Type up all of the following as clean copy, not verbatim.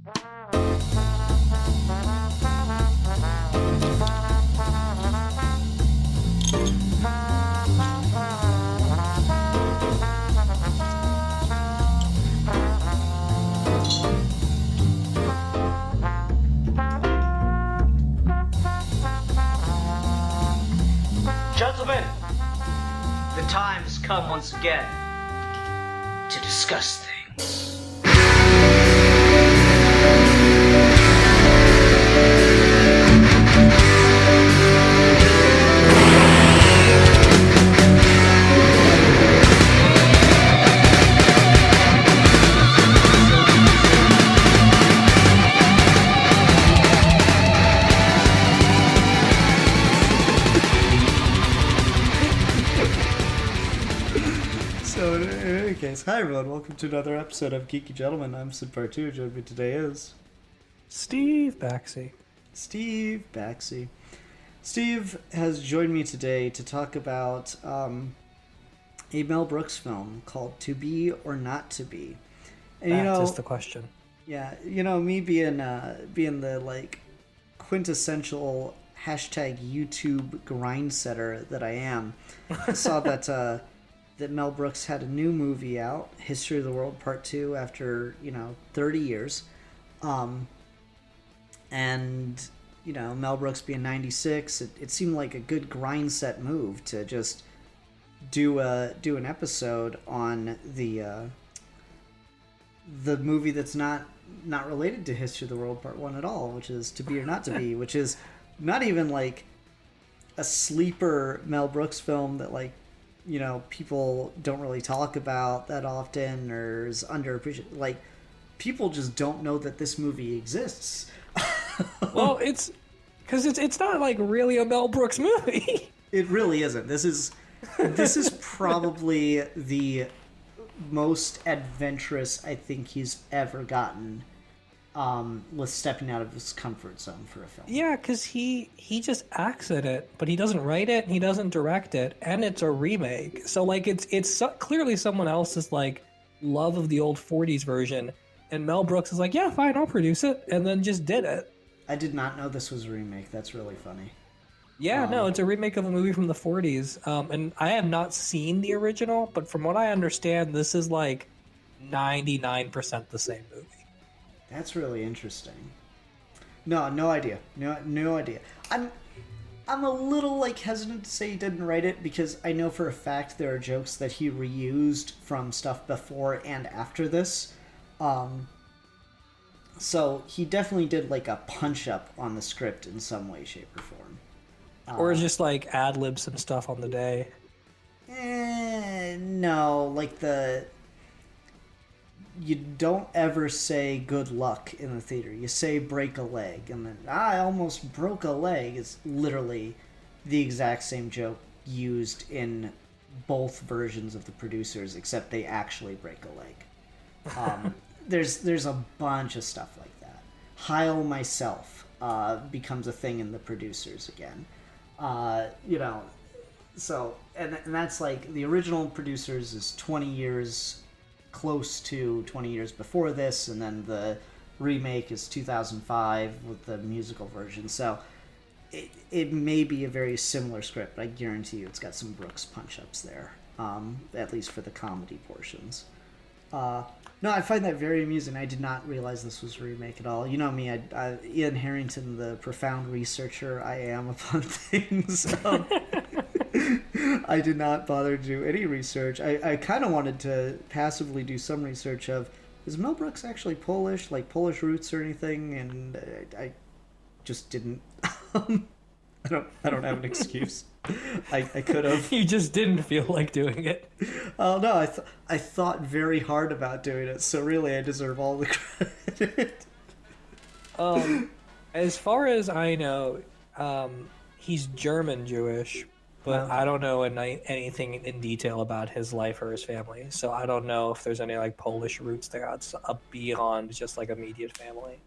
Gentlemen, the time has come once again to discuss things. Hi everyone, welcome to another episode of Geeky Gentlemen. I'm Sid Part 2, joining me today is... Steve Baxi. Steve Baxi. Steve has joined me today to talk about a Mel Brooks film called To Be or Not to Be. And That is the question. Yeah, me being the like quintessential hashtag YouTube grind setter that I am, I saw that Mel Brooks had a new movie out, History of the World Part 2, after 30 years, and Mel Brooks being 96, it seemed like a good grind set move to just do an episode on the movie that's not related to History of the World Part 1 at all, which is To Be or Not to Be, which is not even like a sleeper Mel Brooks film that people don't really talk about that often or is underappreciated. Like, people just don't know that this movie exists. Well, it's because it's not like really a Mel Brooks movie. It really isn't. This is probably the most adventurous I think he's ever gotten, with stepping out of his comfort zone for a film. Yeah, because he just acts in it, but he doesn't write it, he doesn't direct it, and it's a remake. So it's clearly someone else's love of the old 40s version, and Mel Brooks is like, yeah, fine, I'll produce it, and then just did it. I did not know this was a remake. That's really funny. Yeah, no, it's a remake of a movie from the 40s, and I have not seen the original, but from what I understand, this is 99% the same movie. That's really interesting. No idea. No idea. I'm a little hesitant to say he didn't write it because I know for a fact there are jokes that he reused from stuff before and after this. So he definitely did a punch up on the script in some way, shape, or form. Or just ad-lib some stuff on the day. No, you don't ever say good luck in the theater. You say break a leg, and then I almost broke a leg is literally the exact same joke used in both versions of The Producers, except they actually break a leg. There's a bunch of stuff like that. Heil myself becomes a thing in The Producers again. So and that's the original Producers is 20 years close to 20 years before this, and then the remake is 2005 with the musical version. So it may be a very similar script, but I guarantee you it's got some Brooks punch-ups there, at least for the comedy portions. No, I find that very amusing. I did not realize this was a remake at all. You know me, Ian Harrington, the profound researcher I am upon things. I did not bother to do any research. I kind of wanted to passively do some research of, is Mel Brooks actually Polish, Polish roots or anything? And I just didn't. I don't have an excuse. I could have. You just didn't feel like doing it. Oh no, I thought very hard about doing it, so really I deserve all the credit. As far as I know, he's German Jewish, but I don't know anything in detail about his life or his family. So I don't know if there's any Polish roots there beyond just immediate family.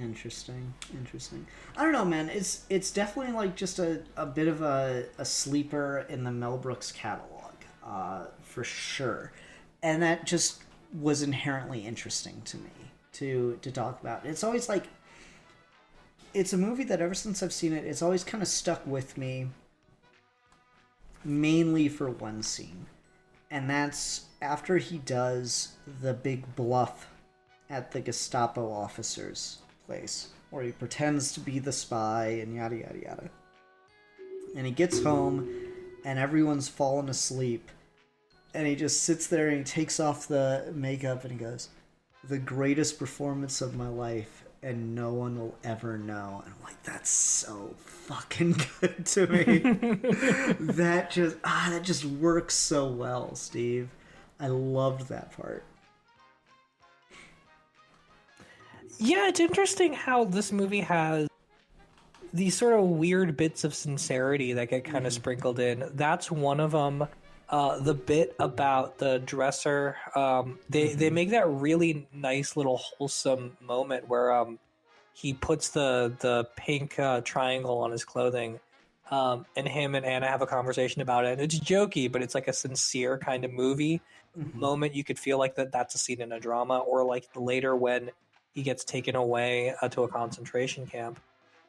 Interesting. I don't know, man. It's definitely just a bit of a sleeper in the Mel Brooks catalog, for sure. And that just was inherently interesting to me. to talk about. It's always like, it's a movie that ever since I've seen it, it's always kind of stuck with me, mainly for one scene. And that's after he does the big bluff at the Gestapo officer's place, where he pretends to be the spy and yada yada yada. And he gets home, and everyone's fallen asleep, and he just sits there and he takes off the makeup and he goes, "The greatest performance of my life, and no one will ever know." And I'm like, that's so fucking good to me. that just works so well, Steve. I loved that part. Yeah, it's interesting how this movie has these sort of weird bits of sincerity that get kind of sprinkled in. That's one of them. The bit about the dresser, they make that really nice little wholesome moment where he puts the pink triangle on his clothing, and him and Anna have a conversation about it. And it's jokey, but it's like a sincere kind of movie moment. You could feel like that's a scene in a drama, or like later when he gets taken away to a concentration camp.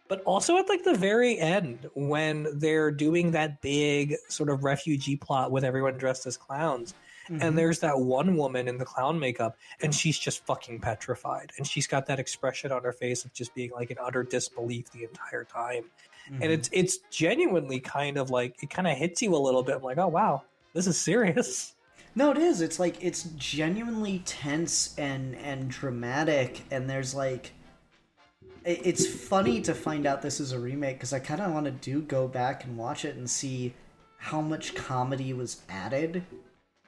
But also at like the very end when they're doing that big sort of refugee plot with everyone dressed as clowns. And there's that one woman in the clown makeup and she's just fucking petrified. And she's got that expression on her face of just being like in utter disbelief the entire time. And it's genuinely kind of like, it kind of hits you a little bit. I'm like, oh wow, this is serious. No, it is. It's like, it's genuinely tense and dramatic, and there's like, it's funny to find out this is a remake, because I kind of want to go back and watch it and see how much comedy was added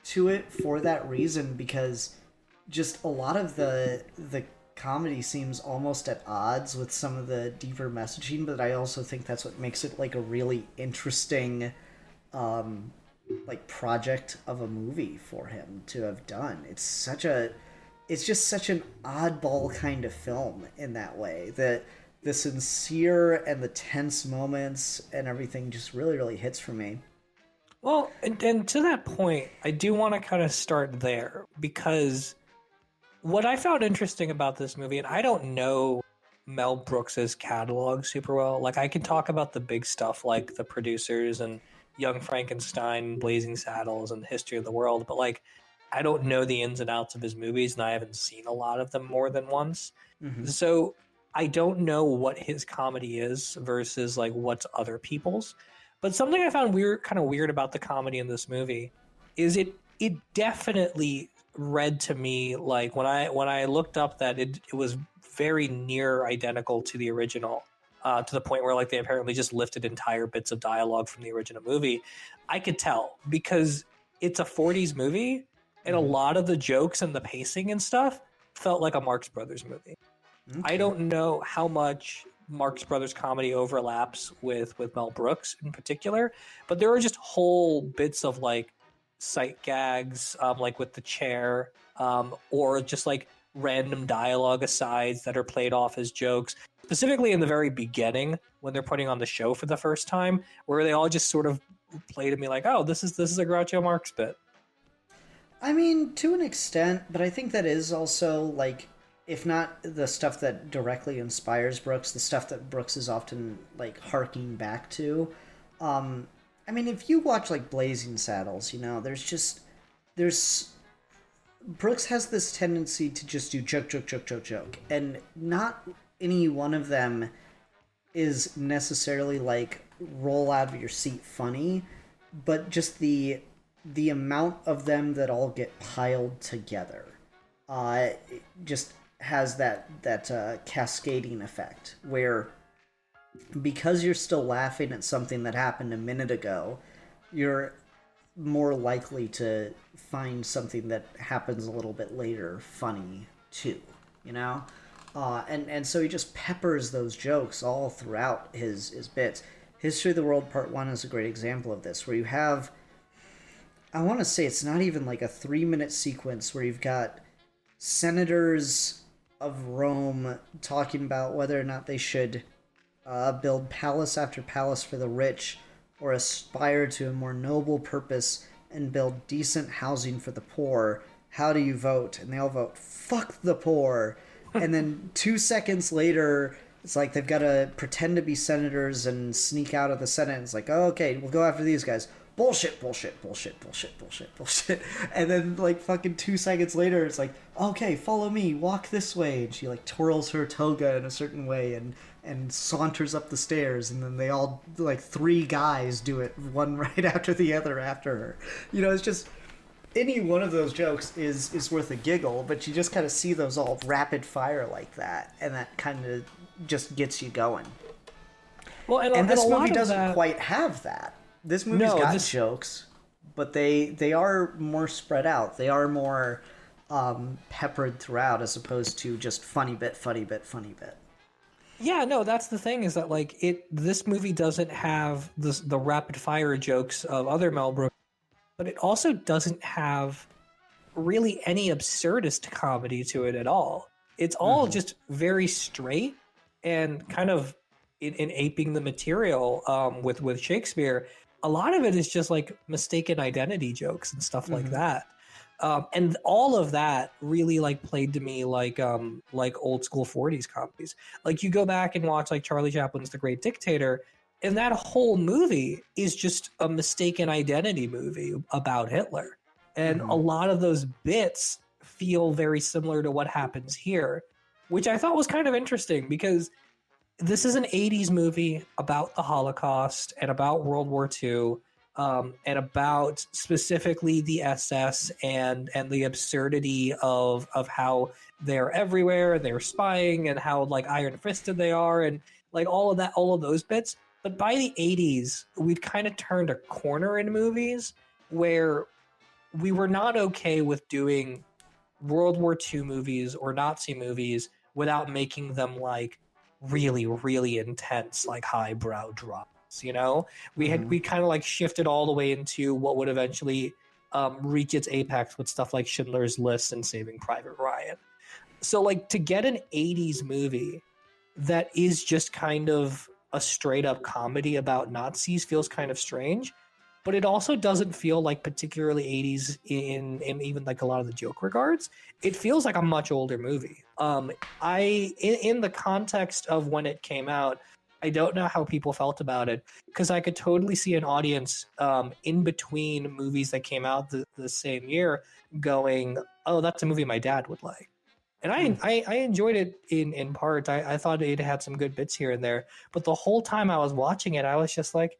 to it for that reason, because just a lot of the comedy seems almost at odds with some of the deeper messaging, but I also think that's what makes it like a really interesting like project of a movie for him to have done. It's just such an oddball kind of film in that way, that the sincere and the tense moments and everything just really, really hits for me. Well, and to that point, I do want to kind of start there, because what I found interesting about this movie, and I don't know Mel Brooks's catalog super well. Like, I can talk about the big stuff like The Producers and Young Frankenstein, Blazing Saddles, and History of the World, but like, I don't know the ins and outs of his movies, and I haven't seen a lot of them more than once. So I don't know what his comedy is versus like what's other people's. But something I found kind of weird about the comedy in this movie is it definitely read to me like when I looked up that it was very near identical to the original, to the point where like they apparently just lifted entire bits of dialogue from the original movie. I could tell because it's a 40s movie, and a lot of the jokes and the pacing and stuff felt like a Marx Brothers movie. Okay. I don't know how much Marx Brothers comedy overlaps with Mel Brooks in particular, but there are just whole bits of like sight gags, like with the chair, or just like random dialogue asides that are played off as jokes, specifically in the very beginning when they're putting on the show for the first time, where they all just sort of play to me like, oh, this is a Groucho Marx bit. I mean, to an extent, but I think that is also, like, if not the stuff that directly inspires Brooks, the stuff that Brooks is often, like, harking back to. I mean, if you watch, like, Blazing Saddles, you know, Brooks has this tendency to just do joke, and not any one of them is necessarily, like, roll out of your seat funny, but just the amount of them that all get piled together just has that cascading effect where, because you're still laughing at something that happened a minute ago, you're more likely to find something that happens a little bit later funny too, you know? And so he just peppers those jokes all throughout his bits. History of the World Part 1 is a great example of this, where you have, I want to say it's not even like a 3-minute sequence where you've got senators of Rome talking about whether or not they should build palace after palace for the rich, or aspire to a more noble purpose and build decent housing for the poor. How do you vote? And they all vote, fuck the poor. and then 2 seconds later, it's like they've got to pretend to be senators and sneak out of the Senate. It's like, oh, okay, we'll go after these guys. Bullshit, bullshit, bullshit, bullshit, bullshit, bullshit. And then, like, fucking 2 seconds later, it's like, okay, follow me, walk this way. And she, like, twirls her toga in a certain way and saunters up the stairs. And then they all, like, 3 guys do it, one right after the other after her. You know, it's just, any one of those jokes is worth a giggle, but you just kind of see those all rapid fire like that. And that kind of just gets you going. Well, and this a lot movie of doesn't that... quite have that. This movie's got jokes, but they are more spread out. They are more peppered throughout as opposed to just funny bit, funny bit, funny bit. Yeah, no, that's the thing, is that like this movie doesn't have the rapid fire jokes of other Mel Brooks, but it also doesn't have really any absurdist comedy to it at all. It's all just very straight and kind of in aping the material with Shakespeare. A lot of it is just like mistaken identity jokes and stuff like that. And all of that really like played to me like old school 40s comedies. Like you go back and watch like Charlie Chaplin's The Great Dictator, and that whole movie is just a mistaken identity movie about Hitler. And a lot of those bits feel very similar to what happens here, which I thought was kind of interesting because this is an 80s movie about the Holocaust and about World War II, and about specifically the SS and the absurdity of how they're everywhere, they're spying, and how like iron-fisted they are, and like all of those bits. But by the 80s, we'd kind of turned a corner in movies where we were not okay with doing World War II movies or Nazi movies without making them like really, really intense, like highbrow dramas. You know, we kind of like shifted all the way into what would eventually reach its apex with stuff like Schindler's List and Saving Private Ryan. So like to get an 80s movie that is just kind of a straight up comedy about Nazis feels kind of strange, but it also doesn't feel like particularly 80s in even like a lot of the joke regards. It feels like a much older movie. In the context of when it came out, I don't know how people felt about it, because I could totally see an audience in between movies that came out the same year going, oh, that's a movie my dad would like. And I enjoyed it in part. I thought it had some good bits here and there. But the whole time I was watching it, I was just like,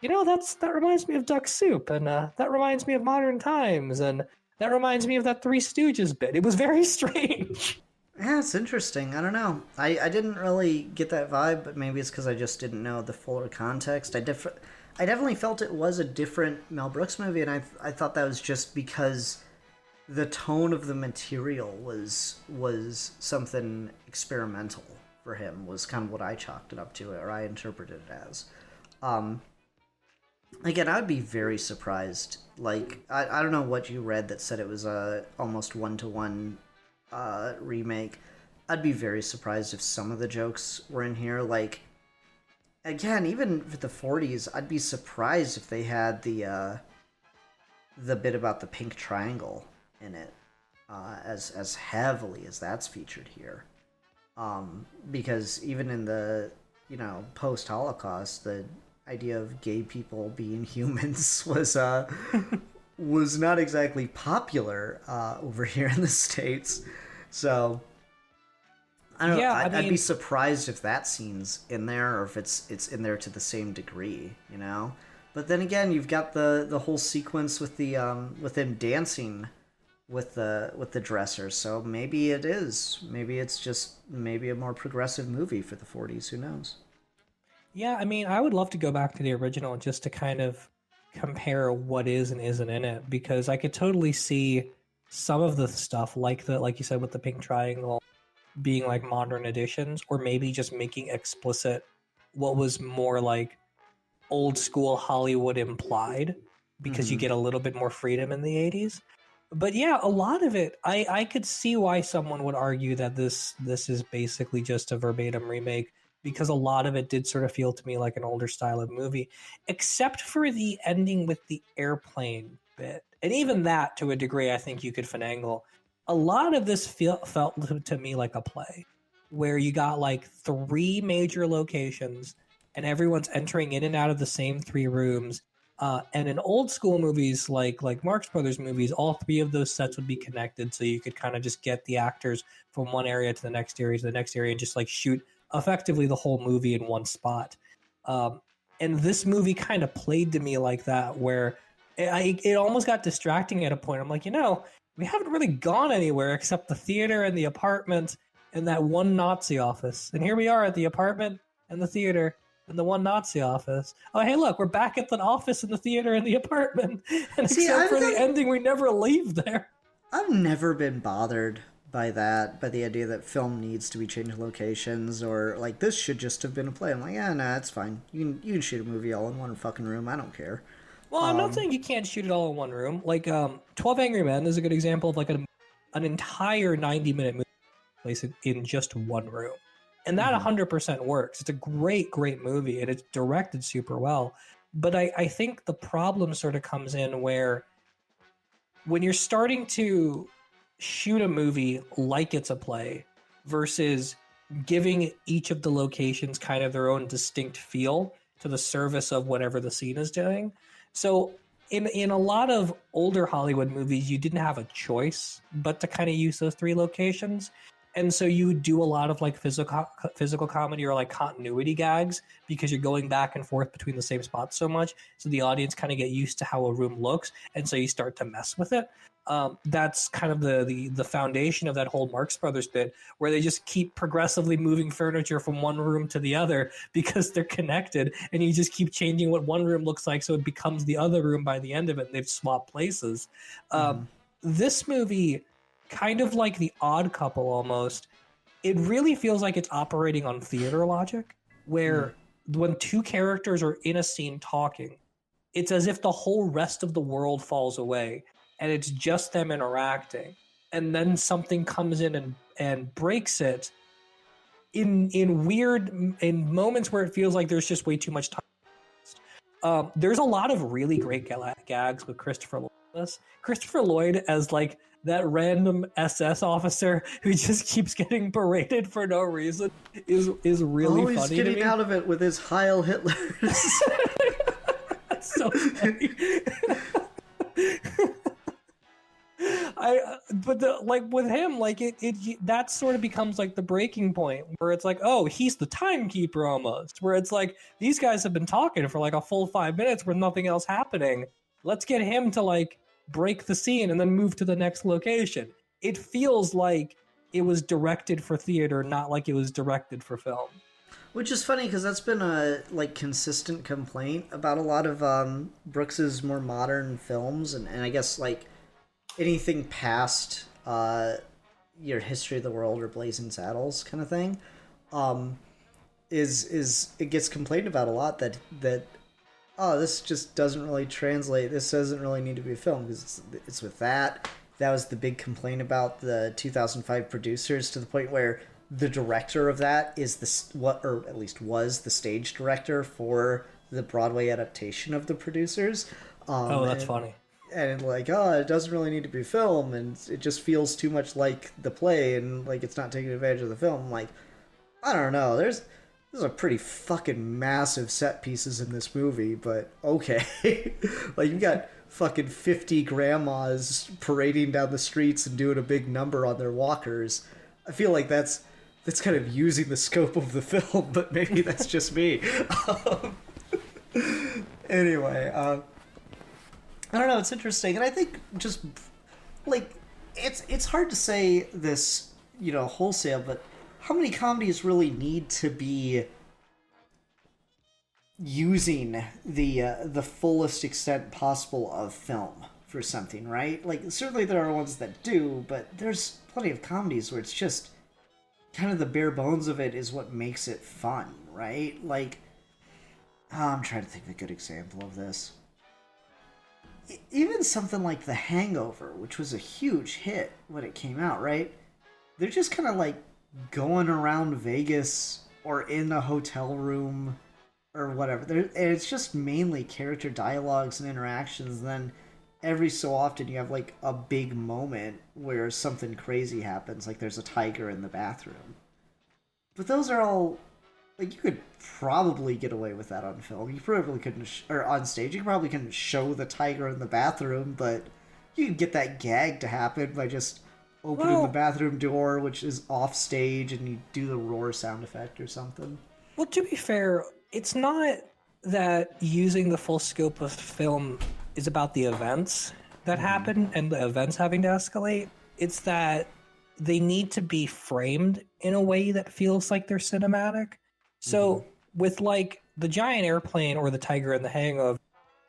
you know, that reminds me of Duck Soup, and that reminds me of Modern Times, and that reminds me of that Three Stooges bit. It was very strange. Yeah, it's interesting. I don't know. I didn't really get that vibe, but maybe it's because I just didn't know the fuller context. I definitely felt it was a different Mel Brooks movie, and I thought that was just because the tone of the material was something experimental for him, was kind of what I chalked it up to, or I interpreted it as. Again, I would be very surprised. Like, I don't know what you read that said it was a almost 1-to-1 remake. I'd be very surprised if some of the jokes were in here. Like, again, even for the 40s, I'd be surprised if they had the bit about the pink triangle in it as heavily as that's featured here. Because even in the, post-Holocaust, the idea of gay people being humans was not exactly popular over here in the States. So I don't know. I'd be surprised if that scene's in there, or if it's in there to the same degree, you know. But then again, you've got the whole sequence with the with him dancing with the dressers. So maybe it is. Maybe it's just a more progressive movie for the 40s. Who knows? Yeah, I mean, I would love to go back to the original just to kind of compare what is and isn't in it, because I could totally see some of the stuff like you said with the pink triangle being like modern additions, or maybe just making explicit what was more like old school Hollywood implied, because you get a little bit more freedom in the 80s. But yeah, a lot of it, I could see why someone would argue that this is basically just a verbatim remake, because a lot of it did sort of feel to me like an older style of movie, except for the ending with the airplane bit. And even that, to a degree, I think you could finagle. a lot of this felt to me like a play where you got like 3 major locations and everyone's entering in and out of the same 3 rooms. And in old school movies like Marx Brothers movies, all 3 of those sets would be connected, so you could kind of just get the actors from one area to the next area to the next area and just like shoot effectively the whole movie in one spot. And this movie kind of played to me like that, where it almost got distracting at a point. I'm like, we haven't really gone anywhere except the theater and the apartment and that one Nazi office. And here we are at the apartment and the theater and the one Nazi office. Oh, hey, look, we're back at the office and the theater and the apartment. And except for the ending, we never leave there. I've never been bothered by the idea that film needs to be changed locations, or like this should just have been a play. I'm like, nah, it's fine. You can shoot a movie all in one fucking room. I don't care. Well, I'm not saying you can't shoot it all in one room. Like 12 Angry Men is a good example of like an entire 90-minute movie placed in just one room. And that 100% works. It's a great, great movie, and it's directed super well. But I think the problem sort of comes in where when you're starting to shoot a movie like it's a play versus giving each of the locations kind of their own distinct feel to the service of whatever the scene is doing. So in a lot of older Hollywood movies, you didn't have a choice but to kind of use those 3 locations. And so you do a lot of like physical comedy or like continuity gags because you're going back and forth between the same spots so much. So the audience kind of get used to how a room looks. And so you start to mess with it. That's kind of the foundation of that whole Marx Brothers bit, where they just keep progressively moving furniture from one room to the other because they're connected, and you just keep changing what one room looks like so it becomes the other room by the end of it, and they've swapped places. This movie, kind of like The Odd Couple almost, it really feels like it's operating on theater logic, where when 2 characters are in a scene talking, it's as if the whole rest of the world falls away and it's just them interacting, and then something comes in and breaks it in moments where it feels like there's just way too much time. There's a lot of really great gags with Christopher Lloyd. Christopher Lloyd as like that random SS officer who just keeps getting berated for no reason is really funny to me. He's getting out of it with his Heil Hitlers. That's so funny. Like with him, like it that sort of becomes like the breaking point where it's like, oh, he's the timekeeper almost, where it's like these guys have been talking for like a full 5 minutes with nothing else happening. Let's get him to like break the scene and then move to the next location. It feels like it was directed for theater, not like it was directed for film. Which is funny because that's been a like consistent complaint about a lot of Brooks's more modern films, and I guess like anything past your History of the World or Blazing Saddles kind of thing, is it gets complained about a lot that this just doesn't really translate. This doesn't really need to be a film because it's with that. That was the big complaint about the 2005 Producers, to the point where the director of that is or at least was the stage director for the Broadway adaptation of the Producers. That's funny. And like, it doesn't really need to be film, and it just feels too much like the play, and like it's not taking advantage of the film. Like, I don't know. There's a pretty fucking massive set pieces in this movie, but okay. Like, you got fucking 50 grandmas parading down the streets and doing a big number on their walkers. I feel like that's kind of using the scope of the film, but maybe that's just me. Anyway, I don't know, it's interesting, and I think just, like, it's hard to say this, wholesale, but how many comedies really need to be using the fullest extent possible of film for something, right? Like, certainly there are ones that do, but there's plenty of comedies where it's just kind of the bare bones of it is what makes it fun, right? Like, I'm trying to think of a good example of this. Even something like The Hangover, which was a huge hit when it came out, right? They're just kind of like going around Vegas or in a hotel room or whatever. And it's just mainly character dialogues and interactions. And every so often you have like a big moment where something crazy happens, like there's a tiger in the bathroom. But those are all like you could probably get away with that on film. You probably couldn't, or on stage. You probably couldn't show the tiger in the bathroom, but you could get that gag to happen by just opening the bathroom door, which is off stage, and you do the roar sound effect or something. Well, to be fair, it's not that using the full scope of film is about the events that happen and the events having to escalate. It's that they need to be framed in a way that feels like they're cinematic. So with like the giant airplane or the tiger in the Hangover,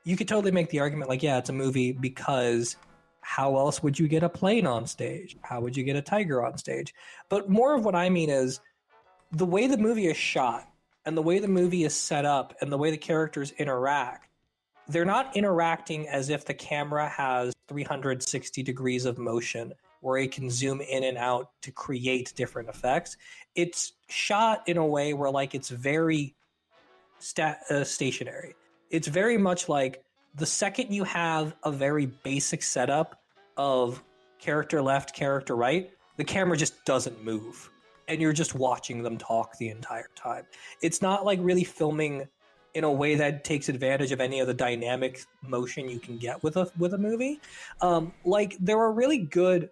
you could totally make the argument like, yeah, it's a movie because how else would you get a plane on stage? How would you get a tiger on stage? But more of what I mean is the way the movie is shot and the way the movie is set up and the way the characters interact, they're not interacting as if the camera has 360 degrees of motion where it can zoom in and out to create different effects. It's shot in a way where like it's very stationary. It's very much like the second you have a very basic setup of character left, character right, the camera just doesn't move. And you're just watching them talk the entire time. It's not like really filming in a way that takes advantage of any of the dynamic motion you can get with a movie. Like there are really good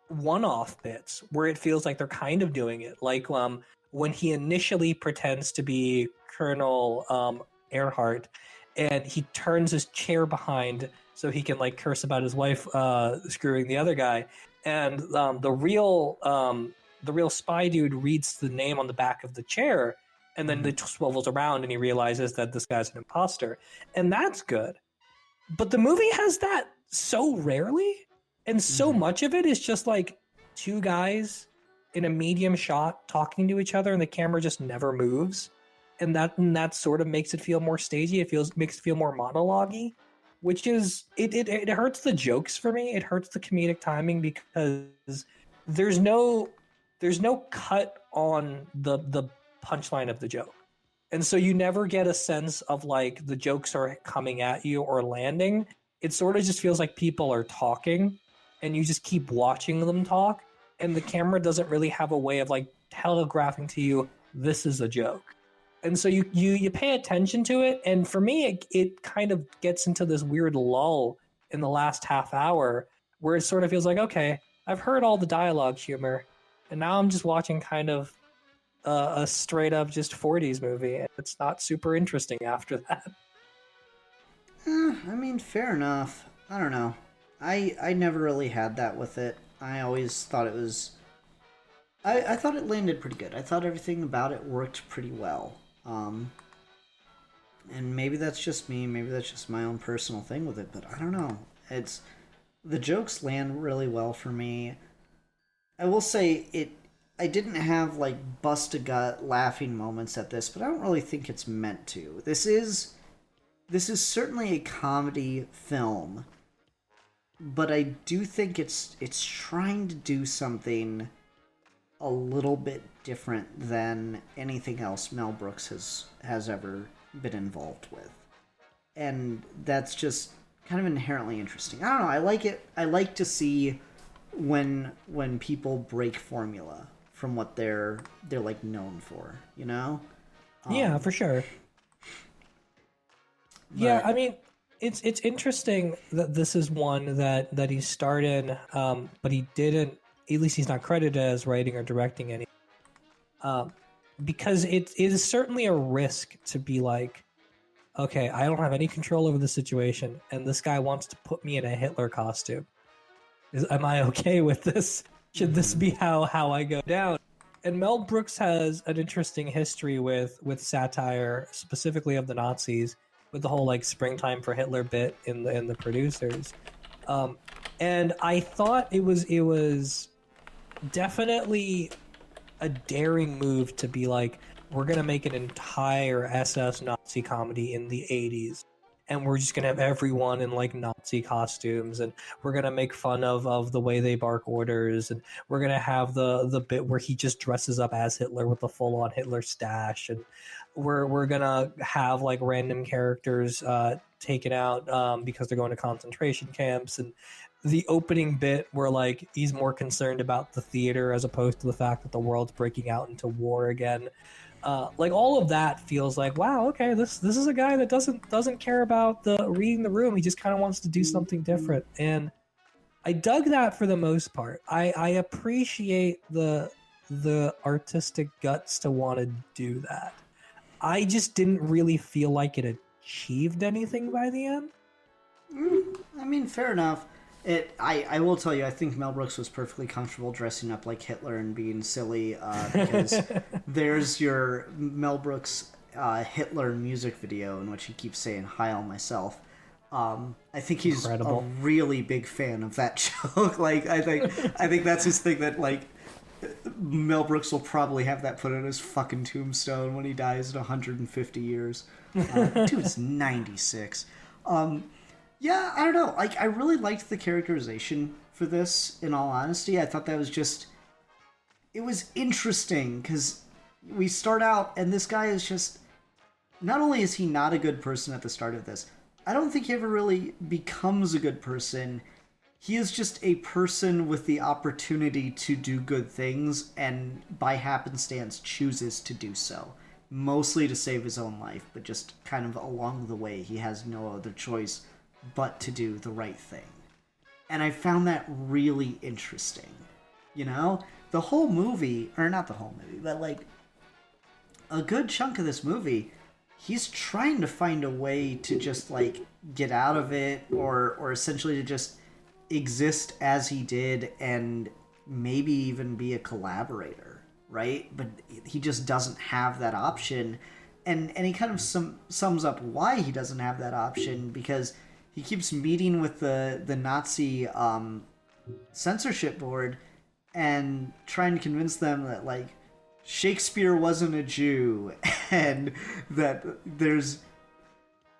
one-off bits where it feels like they're kind of doing it. Like when he initially pretends to be Colonel Earhart and he turns his chair behind so he can like curse about his wife screwing the other guy. And the real spy dude reads the name on the back of the chair, and then it swivels around and he realizes that this guy's an imposter. And that's good. But the movie has that so rarely, and so much of it is just like two guys in a medium shot talking to each other and the camera just never moves. And that sort of makes it feel more stagey. Makes it feel more monologue-y, which is it hurts the jokes for me. It hurts the comedic timing because there's no cut on the punchline of the joke. And so you never get a sense of like the jokes are coming at you or landing. It sort of just feels like people are talking and you just keep watching them talk, and the camera doesn't really have a way of like telegraphing to you this is a joke. And so you pay attention to it, and for me it kind of gets into this weird lull in the last half hour where it sort of feels like, okay, I've heard all the dialogue humor, and now I'm just watching kind of a straight up just 40s movie, and it's not super interesting after that. I mean, fair enough. I don't know. I never really had that with it. I always thought it was... I thought it landed pretty good. I thought everything about it worked pretty well. And maybe that's just me, maybe that's just my own personal thing with it, but I don't know. The jokes land really well for me. I will say I didn't have like bust a gut laughing moments at this, but I don't really think it's meant to. This is certainly a comedy film, but I do think it's trying to do something a little bit different than anything else Mel Brooks has ever been involved with. And that's just kind of inherently interesting. I don't know, I like it. I like to see when people break formula from what they're like known for, you know? Yeah, for sure. Yeah, I mean, it's interesting that this is one that he starred in, but he didn't. At least he's not credited as writing or directing any. Because it is certainly a risk to be like, okay, I don't have any control over the situation, and this guy wants to put me in a Hitler costume. Am I okay with this? Should this be how I go down? And Mel Brooks has an interesting history with satire, specifically of the Nazis, with the whole like springtime for Hitler bit in the producers. And I thought it was definitely a daring move to be like, we're going to make an entire SS Nazi comedy in the 80s. And we're just going to have everyone in like Nazi costumes, and we're going to make fun of the way they bark orders, and we're going to have the bit where he just dresses up as Hitler with the full-on Hitler stash. And we're gonna have like random characters taken out because they're going to concentration camps, and the opening bit where like he's more concerned about the theater as opposed to the fact that the world's breaking out into war again. Like all of that feels like, wow, okay, this is a guy that doesn't care about the reading the room. He just kind of wants to do something different, and I dug that for the most part. I appreciate the artistic guts to want to do that. I just didn't really feel like it achieved anything by the end. I mean, fair enough. I will tell you, I think Mel Brooks was perfectly comfortable dressing up like Hitler and being silly, because there's your Mel Brooks Hitler music video in which he keeps saying "Hi, all myself." I think he's Incredible. a really big fan of that joke. Like, I think that's his thing. That like Mel Brooks will probably have that put on his fucking tombstone when he dies in 150 years. Dude's 96. Yeah, I don't know. Like, I really liked the characterization for this, in all honesty. I thought that was just... It was interesting, because we start out, and this guy is just... Not only is he not a good person at the start of this, I don't think he ever really becomes a good person. He is just a person with the opportunity to do good things, and by happenstance chooses to do so. Mostly to save his own life, but just kind of along the way, he has no other choice but to do the right thing. And I found that really interesting. You know? The whole movie, or not the whole movie, but like a good chunk of this movie, he's trying to find a way to just like get out of it, or essentially to just exist as he did and maybe even be a collaborator, right? But he just doesn't have that option. And he kind of sums up why he doesn't have that option, because he keeps meeting with the Nazi censorship board and trying to convince them that like Shakespeare wasn't a Jew, and that there's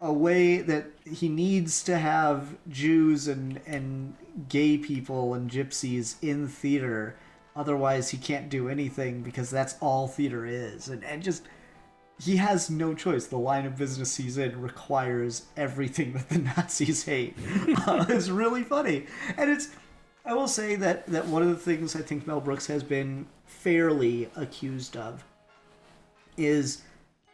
a way that he needs to have Jews and gay people and gypsies in theater, otherwise he can't do anything, because that's all theater is. And just... He has no choice. The line of business he's in requires everything that the Nazis hate. It's really funny. And it's... I will say that one of the things I think Mel Brooks has been fairly accused of is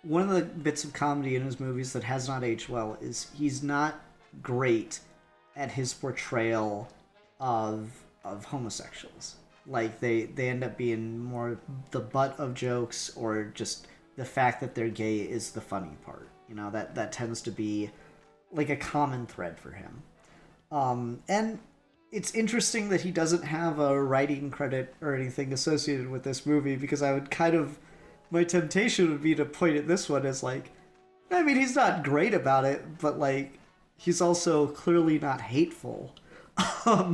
one of the bits of comedy in his movies that has not aged well is he's not great at his portrayal of homosexuals. Like, they end up being more the butt of jokes, or just... the fact that they're gay is the funny part. You know, that tends to be like a common thread for him. And it's interesting that he doesn't have a writing credit or anything associated with this movie, because I would kind of... My temptation would be to point at this one as like... I mean, he's not great about it, but like, he's also clearly not hateful.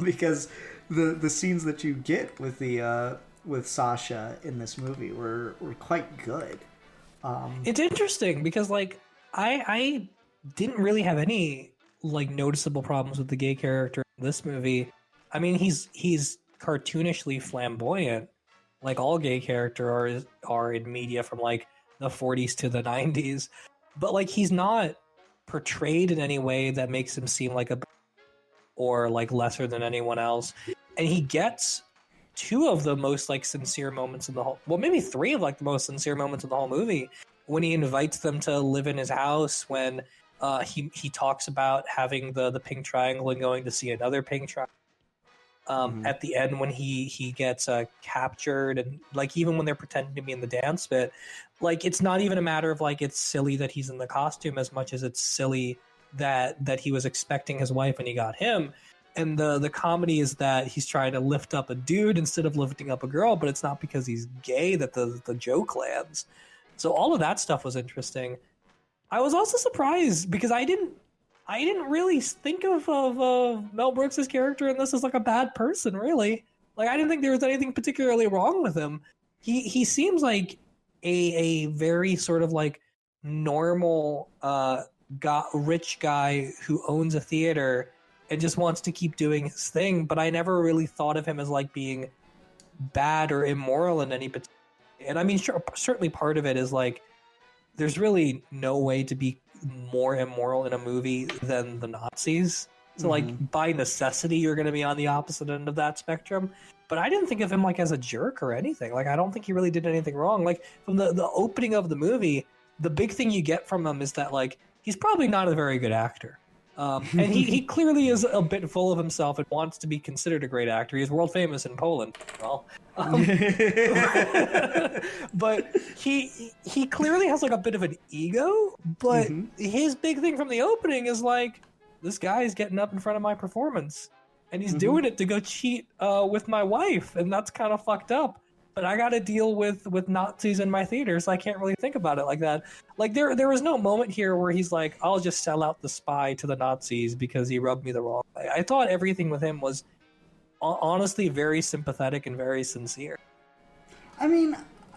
Because the scenes that you get with with Sasha in this movie were quite good. It's interesting because like I didn't really have any like noticeable problems with the gay character in this movie. I mean, he's cartoonishly flamboyant, like all gay characters are in media from like the 40s to the 90s, but like he's not portrayed in any way that makes him seem like or like lesser than anyone else. And he gets two of the most like sincere moments in the whole, well, maybe three of like the most sincere moments in the whole movie, when he invites them to live in his house, when he talks about having the pink triangle and going to see another pink triangle. At the end, when he gets captured, and like even when they're pretending to be in the dance bit, like it's not even a matter of like it's silly that he's in the costume as much as it's silly that he was expecting his wife and he got him. And the comedy is that he's trying to lift up a dude instead of lifting up a girl, but it's not because he's gay that the joke lands. So all of that stuff was interesting. I was also surprised because I didn't really think of Mel Brooks' character in this as like a bad person, really. Like I didn't think there was anything particularly wrong with him. He seems like a very sort of like normal rich guy who owns a theater and just wants to keep doing his thing, but I never really thought of him as like being bad or immoral in any particular. And I mean, sure, certainly part of it is like there's really no way to be more immoral in a movie than the Nazis. So like by necessity, you're going to be on the opposite end of that spectrum. But I didn't think of him like as a jerk or anything. Like I don't think he really did anything wrong. Like from the opening of the movie, the big thing you get from him is that like he's probably not a very good actor. And he clearly is a bit full of himself and wants to be considered a great actor. He's world famous in Poland. Well, but he clearly has like a bit of an ego. But his big thing from the opening is like, this guy is getting up in front of my performance, and he's doing it to go cheat with my wife, and that's kind of fucked up. But I got to deal with Nazis in my theater, so I can't really think about it like that. Like there was no moment here where he's like, I'll just sell out the spy to the Nazis because he rubbed me the wrong way. I thought everything with him was honestly very sympathetic and very sincere. I mean,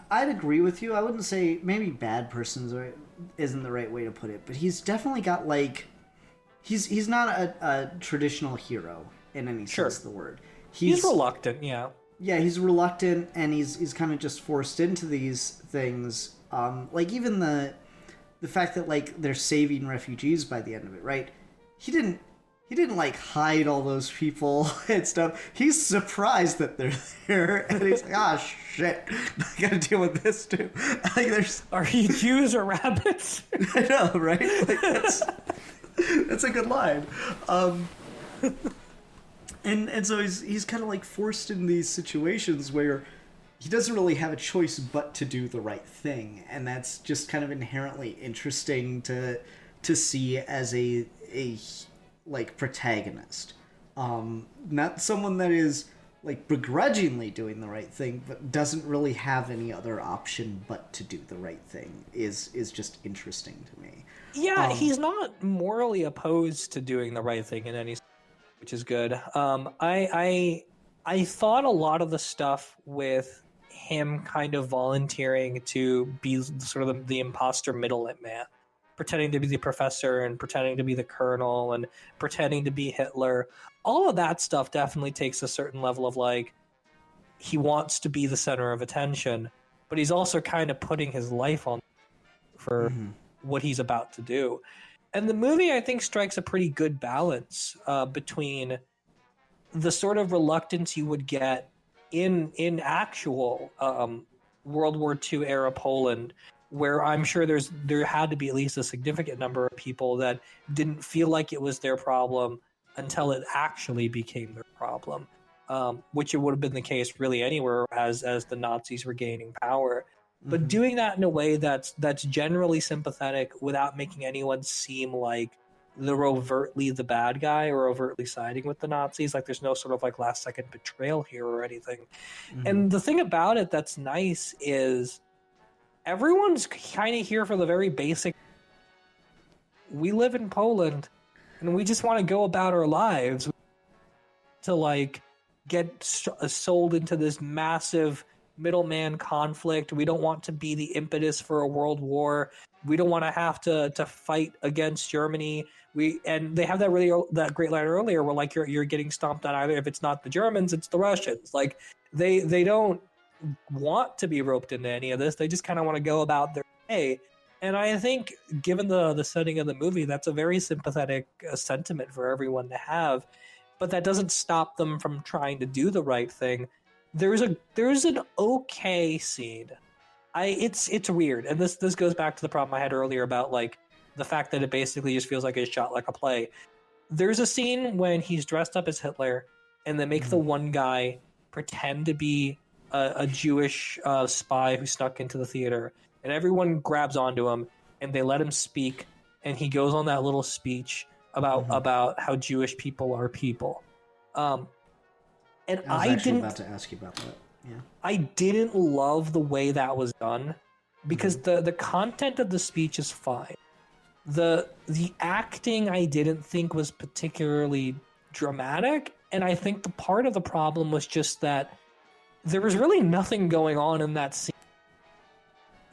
I'd agree with you. I wouldn't say maybe bad person isn't the right way to put it, but he's definitely got like he's not a traditional hero in any sense of the word. He's reluctant, yeah. Yeah, he's reluctant, and he's kind of just forced into these things. Like even the fact that like they're saving refugees by the end of it, right? He didn't like hide all those people and stuff. He's surprised that they're there, and he's like, "Ah, shit, I gotta deal with this too." Like, are you Jews or rabbits? I know, right? Like, that's a good line. And so he's kind of like forced in these situations where he doesn't really have a choice but to do the right thing, and that's just kind of inherently interesting to see as a like protagonist, not someone that is like begrudgingly doing the right thing, but doesn't really have any other option but to do the right thing is just interesting to me. Yeah, he's not morally opposed to doing the right thing in any, which is good. I thought a lot of the stuff with him kind of volunteering to be sort of the imposter middleman, pretending to be the professor and pretending to be the colonel and pretending to be Hitler, all of that stuff definitely takes a certain level of like, he wants to be the center of attention, but he's also kind of putting his life on for what he's about to do. And the movie, I think, strikes a pretty good balance between the sort of reluctance you would get in actual World War II era Poland, where I'm sure there had to be at least a significant number of people that didn't feel like it was their problem until it actually became their problem, which it would have been the case really anywhere as the Nazis were gaining power. But doing that in a way that's generally sympathetic without making anyone seem like they're overtly the bad guy or overtly siding with the Nazis. Like there's no sort of like last second betrayal here or anything. And the thing about it that's nice is everyone's kind of here for the very basic. We live in Poland and we just want to go about our lives to like get sold into this massive middleman conflict. We don't want to be the impetus for a world war. We don't want to have to fight against Germany. And they have that great line earlier where like you're getting stomped on either if it's not the Germans, it's the Russians. Like they don't want to be roped into any of this. They just kind of want to go about their day. And I think given the setting of the movie, that's a very sympathetic sentiment for everyone to have. But that doesn't stop them from trying to do the right thing. There's an okay scene. It's weird, and this goes back to the problem I had earlier about like the fact that it basically just feels like it's shot like a play. There's a scene when he's dressed up as Hitler, and they make the one guy pretend to be a Jewish spy who snuck into the theater, and everyone grabs onto him, and they let him speak, and he goes on that little speech about how Jewish people are people. And I was actually about to ask you about that. Yeah. I didn't love the way that was done because the content of the speech is fine. The acting I didn't think was particularly dramatic, and I think the part of the problem was just that there was really nothing going on in that scene.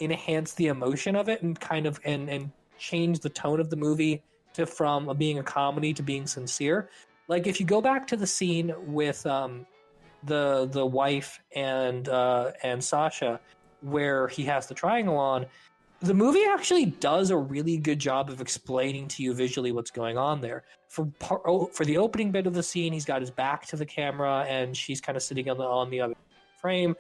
Enhance the emotion of it and kind of and change the tone of the movie from being a comedy to being sincere. Like if you go back to the scene with the wife and Sasha, where he has the triangle on, The movie actually does a really good job of explaining to you visually what's going on there. For the opening bit of the scene, he's got his back to the camera, and she's kind of sitting on the other frame.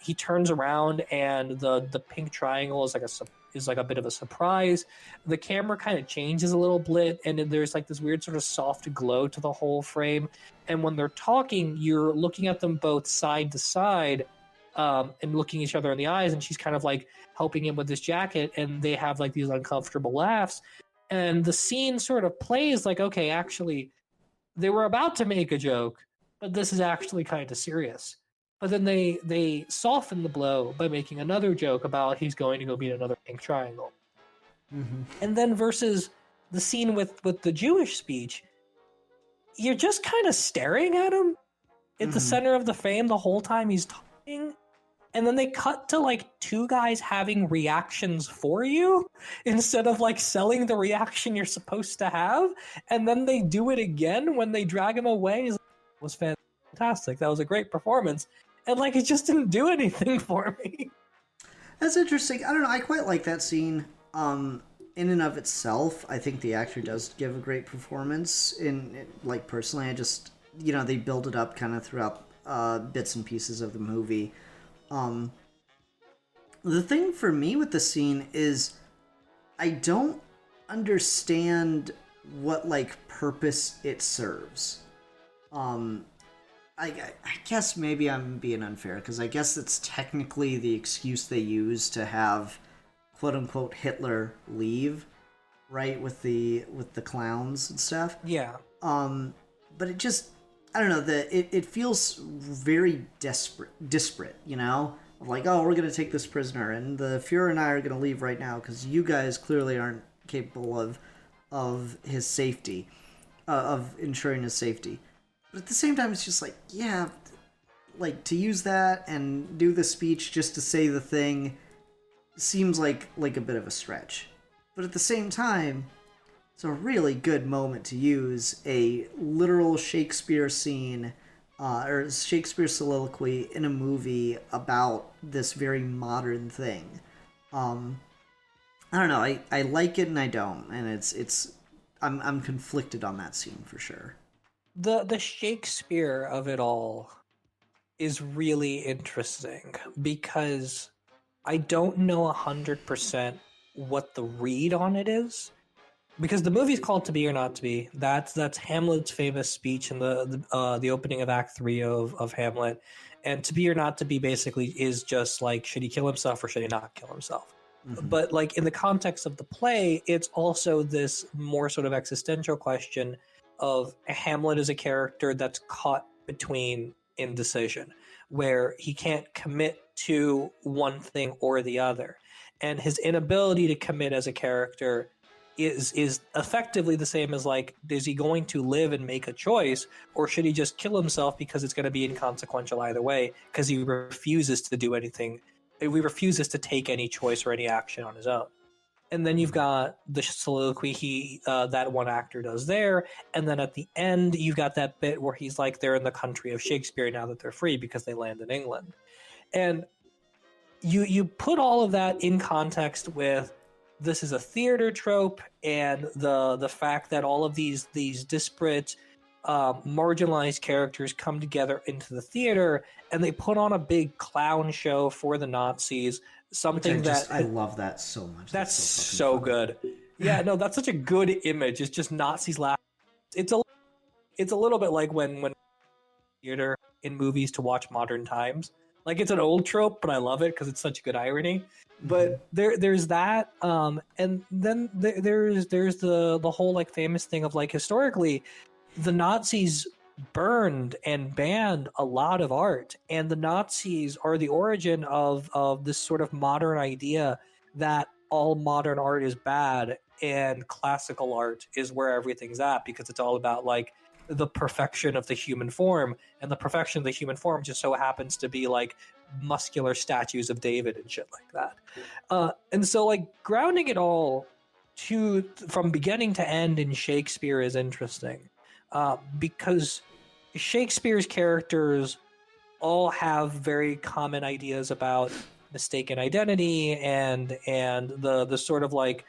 He turns around, and the pink triangle is like a bit of a surprise. The camera kind of changes a little bit, and then there's like this weird sort of soft glow to the whole frame. And when they're talking, you're looking at them both side to side, and looking each other in the eyes, and she's kind of like helping him with his jacket, and they have like these uncomfortable laughs. And the scene sort of plays like, okay, actually, they were about to make a joke, but this is actually kind of serious. But then they soften the blow by making another joke about he's going to go meet another pink triangle. Mm-hmm. And then versus the scene with the Jewish speech, you're just kind of staring at him at the center of the frame the whole time he's talking. And then they cut to like two guys having reactions for you instead of like selling the reaction you're supposed to have. And then they do it again when they drag him away. It was fantastic. That was a great performance. And like it just didn't do anything for me. That's interesting. I don't know. I quite like that scene. In and of itself, I think the actor does give a great performance. Like personally, I just they build it up kind of throughout bits and pieces of the movie. The thing for me with the scene is I don't understand what like purpose it serves. I guess maybe I'm being unfair because I guess it's technically the excuse they use to have quote unquote Hitler leave, right, with the clowns and stuff. Yeah. But it just I don't know, it feels very disparate, of like, oh, we're going to take this prisoner, and the Fuhrer and I are going to leave right now because you guys clearly aren't capable of his safety, of ensuring his safety. But at the same time, it's just like, yeah, like to use that and do the speech just to say the thing seems like a bit of a stretch. But at the same time, it's a really good moment to use a literal Shakespeare scene or Shakespeare soliloquy in a movie about this very modern thing. I don't know. I like it and I don't, and I'm conflicted on that scene for sure. The Shakespeare of it all is really interesting because I don't know 100% what the read on it is. Because the movie's called To Be or Not to Be. That's Hamlet's famous speech in the opening of Act 3 of Hamlet. And To Be or Not to Be basically is just like, should he kill himself or should he not kill himself? Mm-hmm. But like in the context of the play, it's also this more sort of existential question of Hamlet as a character that's caught between indecision, where he can't commit to one thing or the other. And his inability to commit as a character is effectively the same as like, is he going to live and make a choice, or should he just kill himself because it's going to be inconsequential either way because he refuses to do anything, he refuses to take any choice or any action on his own. And then you've got the soliloquy that one actor does there, and then at the end you've got that bit where he's like, they're in the country of Shakespeare now that they're free because they land in England. And you put all of that in context with this is a theater trope, and the fact that all of these disparate, marginalized characters come together into the theater, and they put on a big clown show for the Nazis. Something I love that so much. That's so good. Yeah, no, that's such a good image. It's just Nazis laughing. It's a little bit like when theater in movies to watch Modern Times. Like, it's an old trope, but I love it because it's such good irony. But there's that, and then there's the whole like famous thing of like, historically, the Nazis burned and banned a lot of art, and the Nazis are the origin of this sort of modern idea that all modern art is bad and classical art is where everything's at, because it's all about like the perfection of the human form, and the perfection of the human form just so happens to be like muscular statues of David and shit like that. And so like grounding it all from beginning to end in Shakespeare is interesting, because Shakespeare's characters all have very common ideas about mistaken identity and the sort of like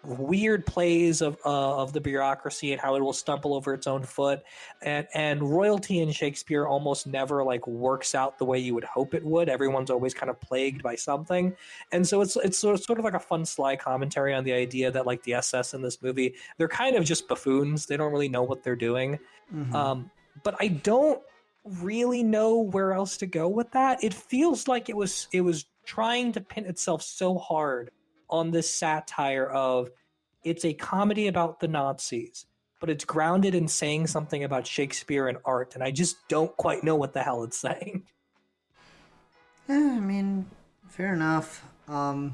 weird plays of the bureaucracy and how it will stumble over its own foot, and royalty in Shakespeare almost never like works out the way you would hope it would. Everyone's always kind of plagued by something, and so it's sort of like a fun sly commentary on the idea that like the SS in this movie, they're kind of just buffoons. They don't really know what they're doing. But I don't really know where else to go with that. It feels like it was trying to pin itself so hard on this satire of it's a comedy about the Nazis, but it's grounded in saying something about Shakespeare and art, and I just don't quite know what the hell it's saying. I mean, fair enough. I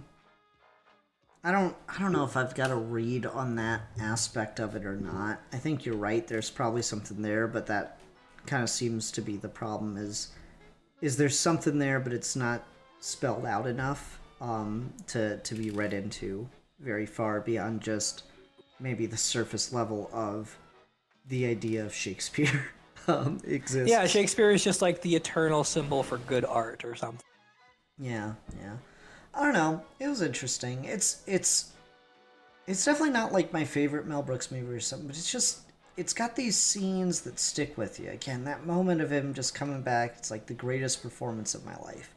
don't know if I've got a read on that aspect of it or not. I think you're right. There's probably something there, but that kind of seems to be the problem. Is there's something there, but it's not spelled out enough to be read into very far beyond just maybe the surface level of the idea of Shakespeare exists. Yeah, Shakespeare is just like the eternal symbol for good art or something. Yeah. I don't know. It was interesting. It's definitely not like my favorite Mel Brooks movie or something, but it's got these scenes that stick with you. Again, that moment of him just coming back, it's like the greatest performance of my life,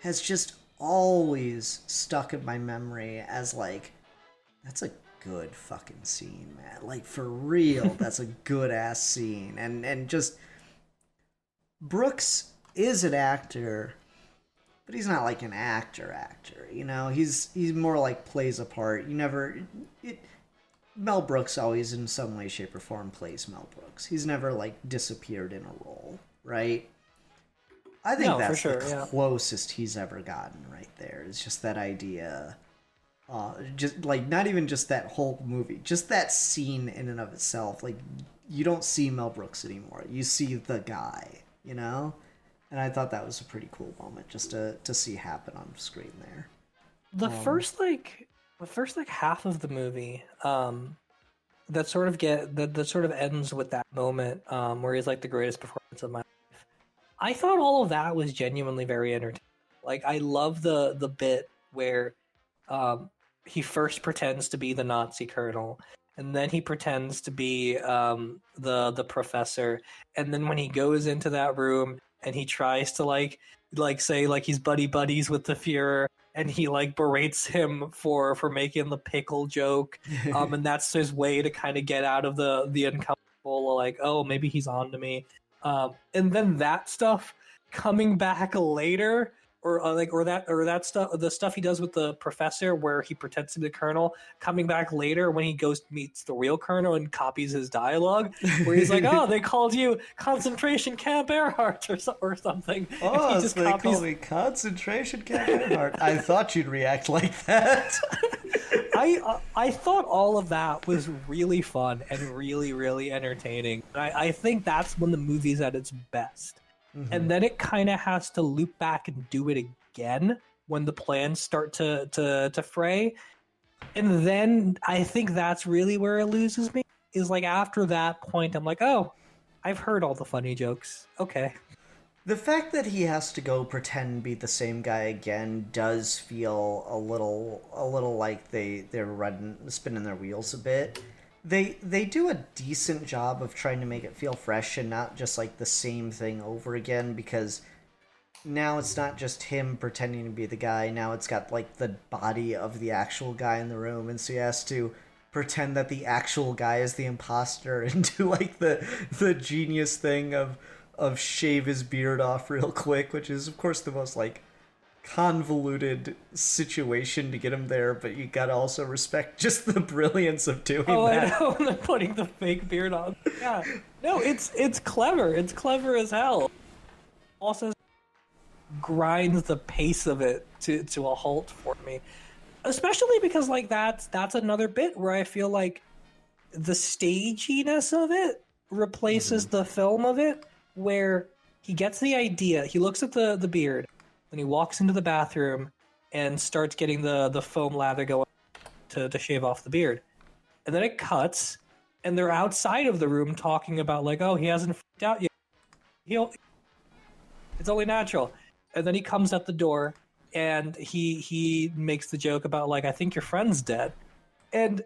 has just always stuck in my memory as like, that's a good fucking scene, man. Like, for real, that's a good ass scene. And just, Brooks is an actor, but he's not like an actor, you know? He's more like plays a part. Mel Brooks always in some way, shape, or form plays Mel Brooks. He's never like disappeared in a role, right? I think that's the closest he's ever gotten right there. It's just that idea. Just like, not even just that whole movie, just that scene in and of itself. Like, you don't see Mel Brooks anymore. You see the guy, you know? And I thought that was a pretty cool moment just to see happen on screen there. The first half of the movie, that sort of ends with that moment, where he's like the greatest performance of my life. I thought all of that was genuinely very entertaining. Like, I love the bit where he first pretends to be the Nazi colonel, and then he pretends to be the professor, and then when he goes into that room and he tries to like say like he's buddies with the Fuhrer, and he like berates him for making the pickle joke, and that's his way to kind of get out of the uncomfortable, like, oh, maybe he's on to me. And then that stuff coming back later, or that stuff, the stuff he does with the professor where he pretends to be the colonel, coming back later when he goes meets the real colonel and copies his dialogue, where he's like, oh, they called you concentration camp Earhart or something. Oh, so they call me concentration camp Earhart. I thought you'd react like that. I thought all of that was really fun and really, really entertaining. I think that's when the movie's at its best. Mm-hmm. And then it kind of has to loop back and do it again when the plans start to fray. And then I think that's really where it loses me, is like after that point, I'm like, oh, I've heard all the funny jokes. Okay. The fact that he has to go pretend to be the same guy again does feel a little like they're spinning their wheels a bit. They do a decent job of trying to make it feel fresh and not just like the same thing over again, because now it's not just him pretending to be the guy. Now it's got like the body of the actual guy in the room, and so he has to pretend that the actual guy is the imposter and do like the genius thing of shave his beard off real quick, which is of course the most like convoluted situation to get him there, but you gotta also respect just the brilliance of doing that. I know, and they're putting the fake beard on. Yeah. No, it's clever. It's clever as hell. Also grinds the pace of it to a halt for me. Especially because like that's another bit where I feel like the staginess of it replaces the film of it, where he gets the idea, he looks at the beard, then he walks into the bathroom and starts getting the foam lather going to shave off the beard. And then it cuts, and they're outside of the room talking about like, oh, he hasn't freaked out yet. It's only natural. And then he comes at the door, and he makes the joke about like, I think your friend's dead, and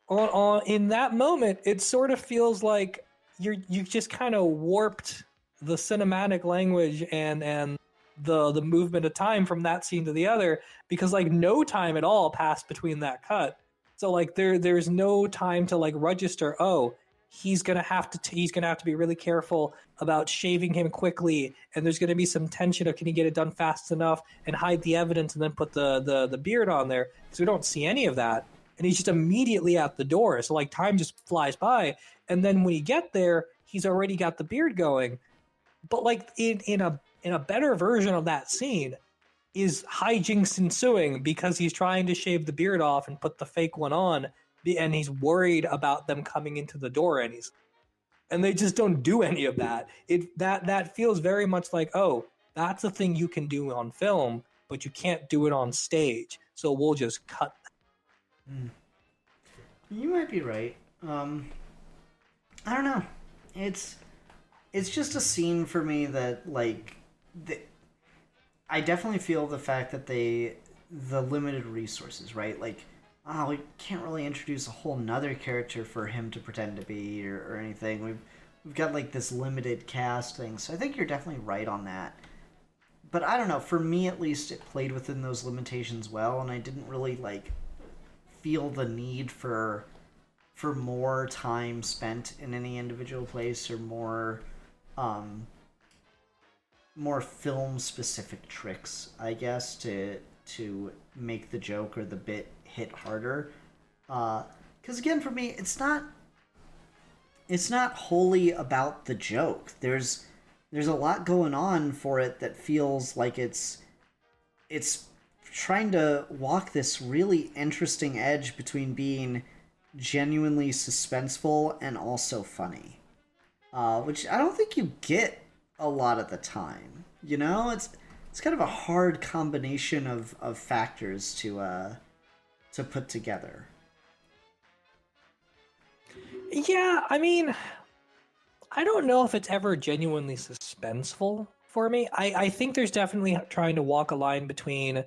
on in that moment, it sort of feels like you just kind of warped the cinematic language and the movement of time from that scene to the other, because like no time at all passed between that cut. So like there's no time to like register, oh, he's gonna have to be really careful about shaving him quickly, and there's gonna be some tension of can he get it done fast enough and hide the evidence and then put the beard on there, because we don't see any of that. And he's just immediately at the door. So like time just flies by. And then when you get there, he's already got the beard going. But like in a better version of that scene is hijinks ensuing because he's trying to shave the beard off and put the fake one on, and he's worried about them coming into the door, and they just don't do any of that. That feels very much like, oh, that's a thing you can do on film, but you can't do it on stage. So we'll just cut. You might be right. I don't know. It's just a scene for me that like I definitely feel the fact that the limited resources, right? Like, oh, we can't really introduce a whole nother character for him to pretend to be or anything. We've got like this limited casting, so I think you're definitely right on that. But I don't know. For me, at least, it played within those limitations well, and I didn't really like feel the need for more time spent in any individual place, or more film specific tricks, I guess, to make the joke or the bit hit harder. Because again, for me, it's not wholly about the joke. There's a lot going on for it that feels like it's trying to walk this really interesting edge between being genuinely suspenseful and also funny, which I don't think you get a lot of the time. You know, it's kind of a hard combination of factors to put together. Yeah, I mean, I don't know if it's ever genuinely suspenseful for me. I think there's definitely trying to walk a line between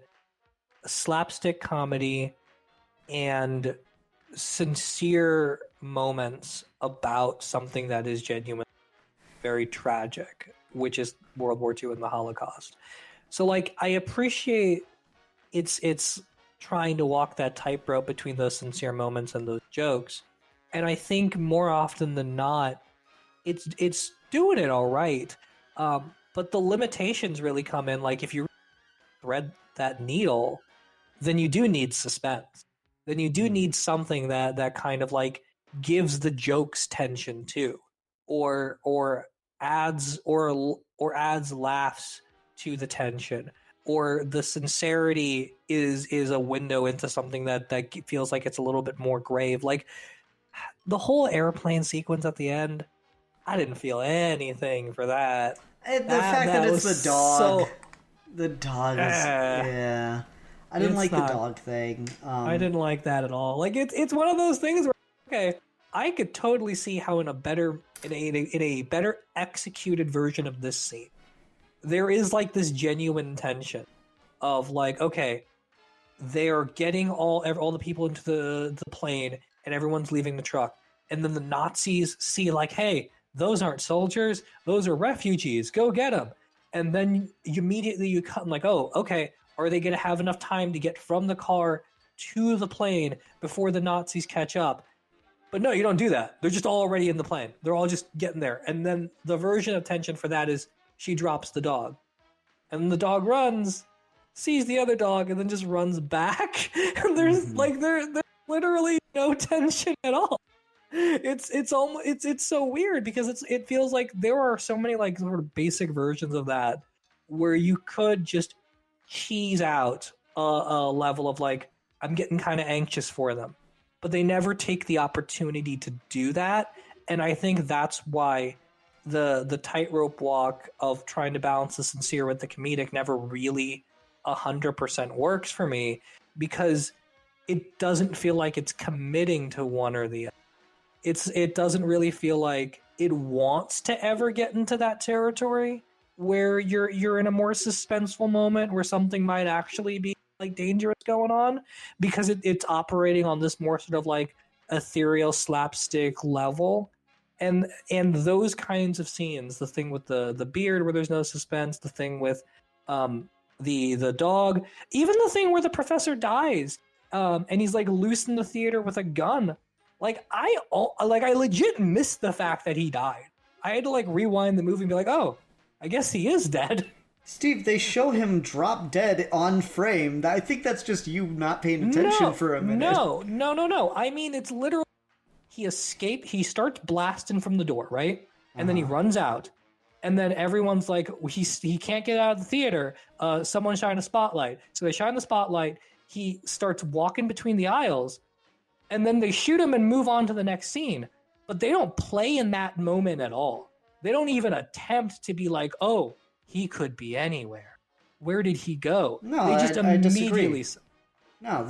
slapstick comedy and sincere moments about something that is genuinely very tragic, which is World War II and the Holocaust. So like I appreciate it's trying to walk that tightrope between those sincere moments and those jokes. And I think more often than not, it's doing it all right. But the limitations really come in. Like if you thread that needle, then you do need suspense. Then you do need something that kind of like gives the jokes tension too, or adds laughs to the tension, or the sincerity is a window into something that feels like it's a little bit more grave. Like the whole airplane sequence at the end, I didn't feel anything for that. The fact that it's the dog. So, the dog is... yeah. I didn't like the dog thing. I didn't like that at all. Like it's one of those things where, okay, I could totally see how in a better executed version of this scene, there is like this genuine tension of like, okay, they are getting all the people into the plane and everyone's leaving the truck, and then the Nazis see like, hey, those aren't soldiers, those are refugees, go get them. And then you cut like, oh, okay, are they going to have enough time to get from the car to the plane before the Nazis catch up? But no, you don't do that. They're just already in the plane. They're all just getting there. And then the version of tension for that is she drops the dog. And the dog runs, sees the other dog, and then just runs back. And there's there's literally no tension at all. It's so weird because it feels like there are so many like sort of basic versions of that where you could just cheese out a level of like, I'm getting kind of anxious for them, but they never take the opportunity to do that. And I think that's why the tightrope walk of trying to balance the sincere with the comedic never really 100% works for me, because it doesn't feel like it's committing to one or the other. It doesn't really feel like it wants to ever get into that territory. where you're in a more suspenseful moment where something might actually be like dangerous going on, because it's operating on this more sort of like ethereal slapstick level. And those kinds of scenes, the thing with the beard where there's no suspense, the thing with the dog, even the thing where the professor dies, and he's like loose in the theater with a gun. Like I legit missed the fact that he died. I had to like rewind the movie and be like, oh, I guess he is dead. Steve, they show him drop dead on frame. I think that's just you not paying attention for a minute. No. I mean, it's literally he starts blasting from the door, right? And then he runs out. And then everyone's like, he can't get out of the theater. Someone shine a spotlight. So they shine the spotlight. He starts walking between the aisles. And then they shoot him and move on to the next scene. But they don't play in that moment at all. They don't even attempt to be like, oh, he could be anywhere. Where did he go? No, they just I immediately. disagree. No,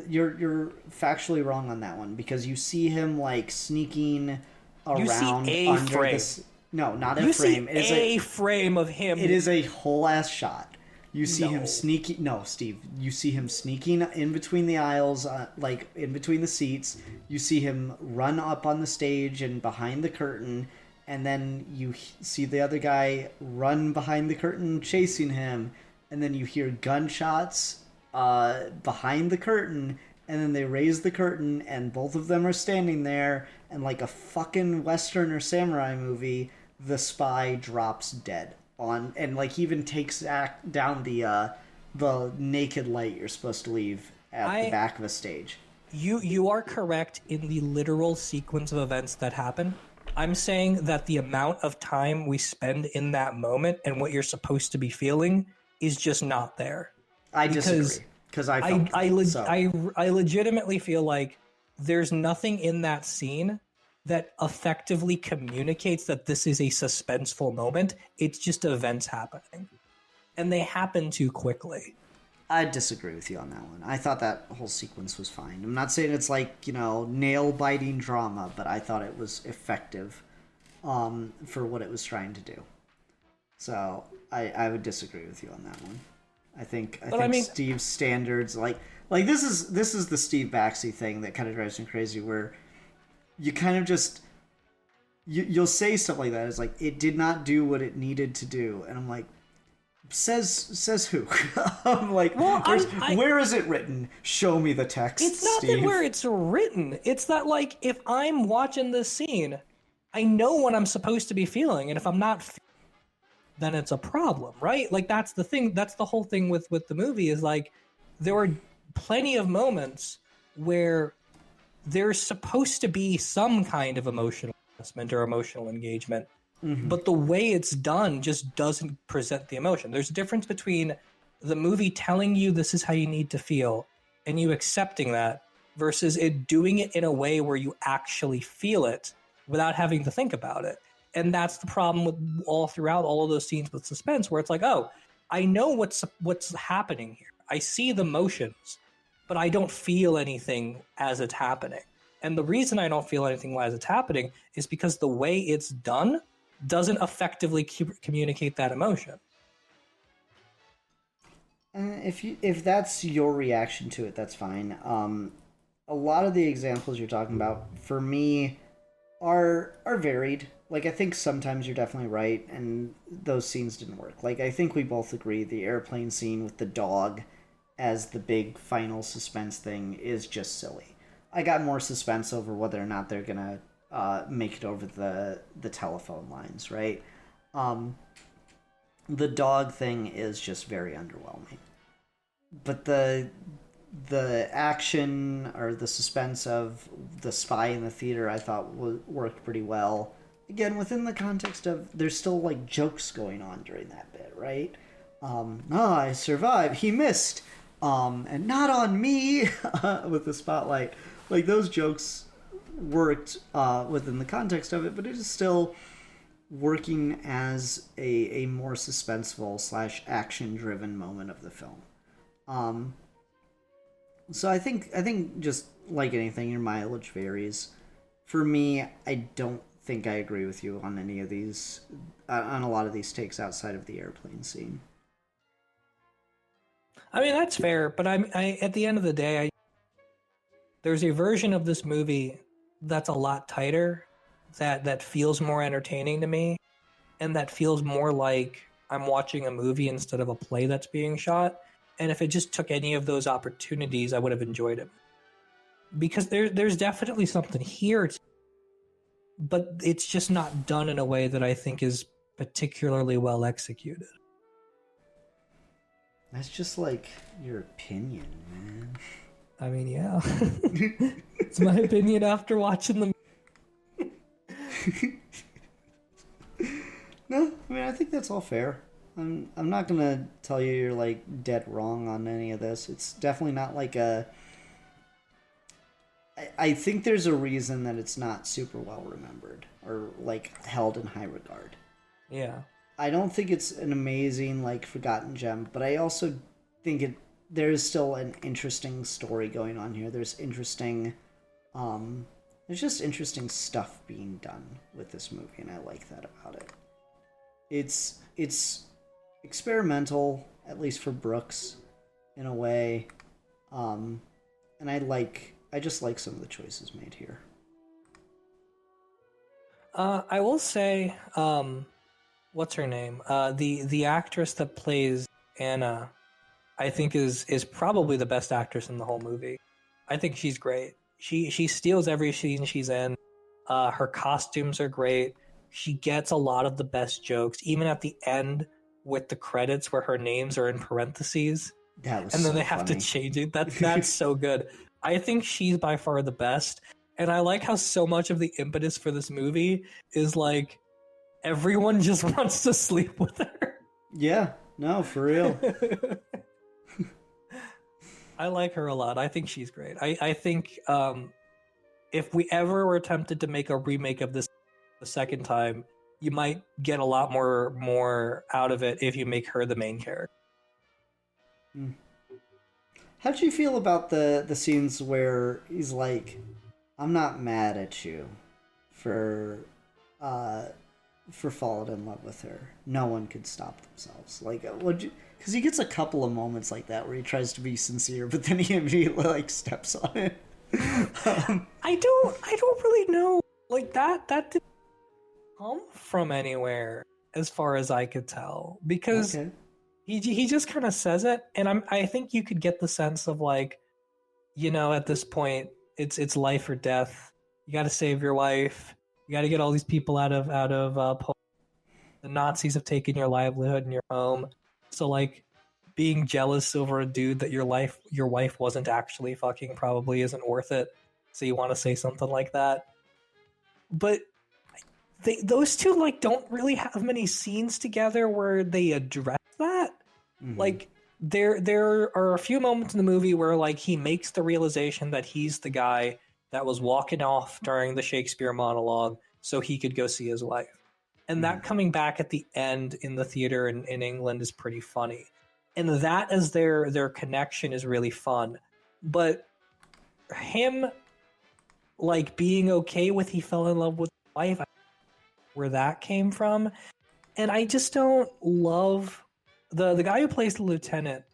you're factually wrong on that one, because you see him like sneaking around a under frame. this. No, not a You frame. see It is a frame of him. It is a whole ass shot. You see No. him sneaking. No, Steve. You see him sneaking in between the aisles, like in between the seats. You see him run up on the stage and behind the curtain, and then you see the other guy run behind the curtain chasing him, and then you hear gunshots behind the curtain, and then they raise the curtain, and both of them are standing there, and like a fucking western or samurai movie, the spy drops dead on, and like he even takes down the naked light you're supposed to leave at the back of a stage. You are correct in the literal sequence of events that happen. I'm saying that the amount of time we spend in that moment and what you're supposed to be feeling is just not there. I disagree, because I legitimately feel like there's nothing in that scene that effectively communicates that this is a suspenseful moment. It's just events happening, and they happen too quickly. I disagree with you on that one. I thought that whole sequence was fine. I'm not saying it's like, nail-biting drama, but I thought it was effective for what it was trying to do. So I would disagree with you on that one. I think Steve's standards, like this is the Steve Baxley thing that kind of drives me crazy, where you kind of just you'll say stuff like that. It's like, it did not do what it needed to do, and I'm like, says who? I'm like, well, where is it written? Show me the text. It's not Steve. that where it's written. It's that, like, if I'm watching this scene, I know what I'm supposed to be feeling, and if I'm not, then it's a problem, right? Like, that's the thing. That's the whole thing with the movie, is like, there are plenty of moments where there's supposed to be some kind of emotional investment or emotional engagement. Mm-hmm. But the way it's done just doesn't present the emotion. There's a difference between the movie telling you this is how you need to feel and you accepting that, versus it doing it in a way where you actually feel it without having to think about it. And that's the problem with throughout all of those scenes with suspense, where it's like, oh, I know what's happening here. I see the motions, but I don't feel anything as it's happening. And the reason I don't feel anything as it's happening is because the way it's done doesn't effectively communicate that emotion. If that's your reaction to it, that's fine. A lot of the examples you're talking about, for me, are varied. Like, I think sometimes you're definitely right, and those scenes didn't work. Like, I think we both agree the airplane scene with the dog as the big final suspense thing is just silly. I got more suspense over whether or not they're gonna make it over the telephone lines, right? The dog thing is just very underwhelming. But the action or the suspense of the spy in the theater, I thought worked pretty well. Again, within the context of, there's still like jokes going on during that bit, right? I survived. He missed. And not on me with the spotlight. Like, those jokes worked within the context of it, but it is still working as a more suspenseful / action-driven moment of the film. So I think just like anything, your mileage varies. For me, I don't think I agree with you on any of these, on a lot of these takes outside of the airplane scene. I mean, that's fair, but I at the end of the day, there's a version of this movie that's a lot tighter, that feels more entertaining to me, and that feels more like I'm watching a movie instead of a play that's being shot. And if it just took any of those opportunities, I would have enjoyed it. Because there's definitely something here, but it's just not done in a way that I think is particularly well executed. That's just like your opinion, man. I mean, yeah. It's my opinion after watching the No, I mean, I think that's all fair. I'm not gonna tell you you're like dead wrong on any of this. It's definitely not like a. I think there's a reason that it's not super well remembered or like held in high regard. Yeah. I don't think it's an amazing like forgotten gem, but I also think there's still an interesting story going on here. There's just interesting stuff being done with this movie, and I like that about it. It's experimental, at least for Brooks, in a way, and I just like some of the choices made here. I will say, what's her name? The actress that plays Anna, I think is probably the best actress in the whole movie. I think she's great. She steals every scene she's in. Her costumes are great. She gets a lot of the best jokes, even at the end with the credits where her names are in parentheses. That was and then so they have funny. to change it. That's so good. I think she's by far the best. And I like how so much of the impetus for this movie is like everyone just wants to sleep with her. Yeah, no, for real. I like her a lot. I think she's great. I think if we ever were tempted to make a remake of this the second time, you might get a lot more out of it if you make her the main character. How did you feel about the scenes where he's like, "I'm not mad at you for falling in love with her. No one could stop themselves." Like, because he gets a couple of moments like that where he tries to be sincere, but then he immediately like steps on it. I don't really know. Like that didn't come from anywhere as far as I could tell, because Okay. he just kind of says it, and I think you could get the sense of like, you know, at this point it's life or death. You got to save your wife. You got to get all these people out of Poland. The Nazis have taken your livelihood and your home. So like, being jealous over a dude that your wife wasn't actually fucking probably isn't worth it. So you want to say something like that. But those two like don't really have many scenes together where they address that. Mm-hmm. Like there are a few moments in the movie where like he makes the realization that he's the guy that was walking off during the Shakespeare monologue so he could go see his wife. And that coming back at the end in the theater in England is pretty funny. And that as their connection is really fun. But him like being okay with he fell in love with his wife, where that came from. And I just don't love the guy who plays the lieutenant.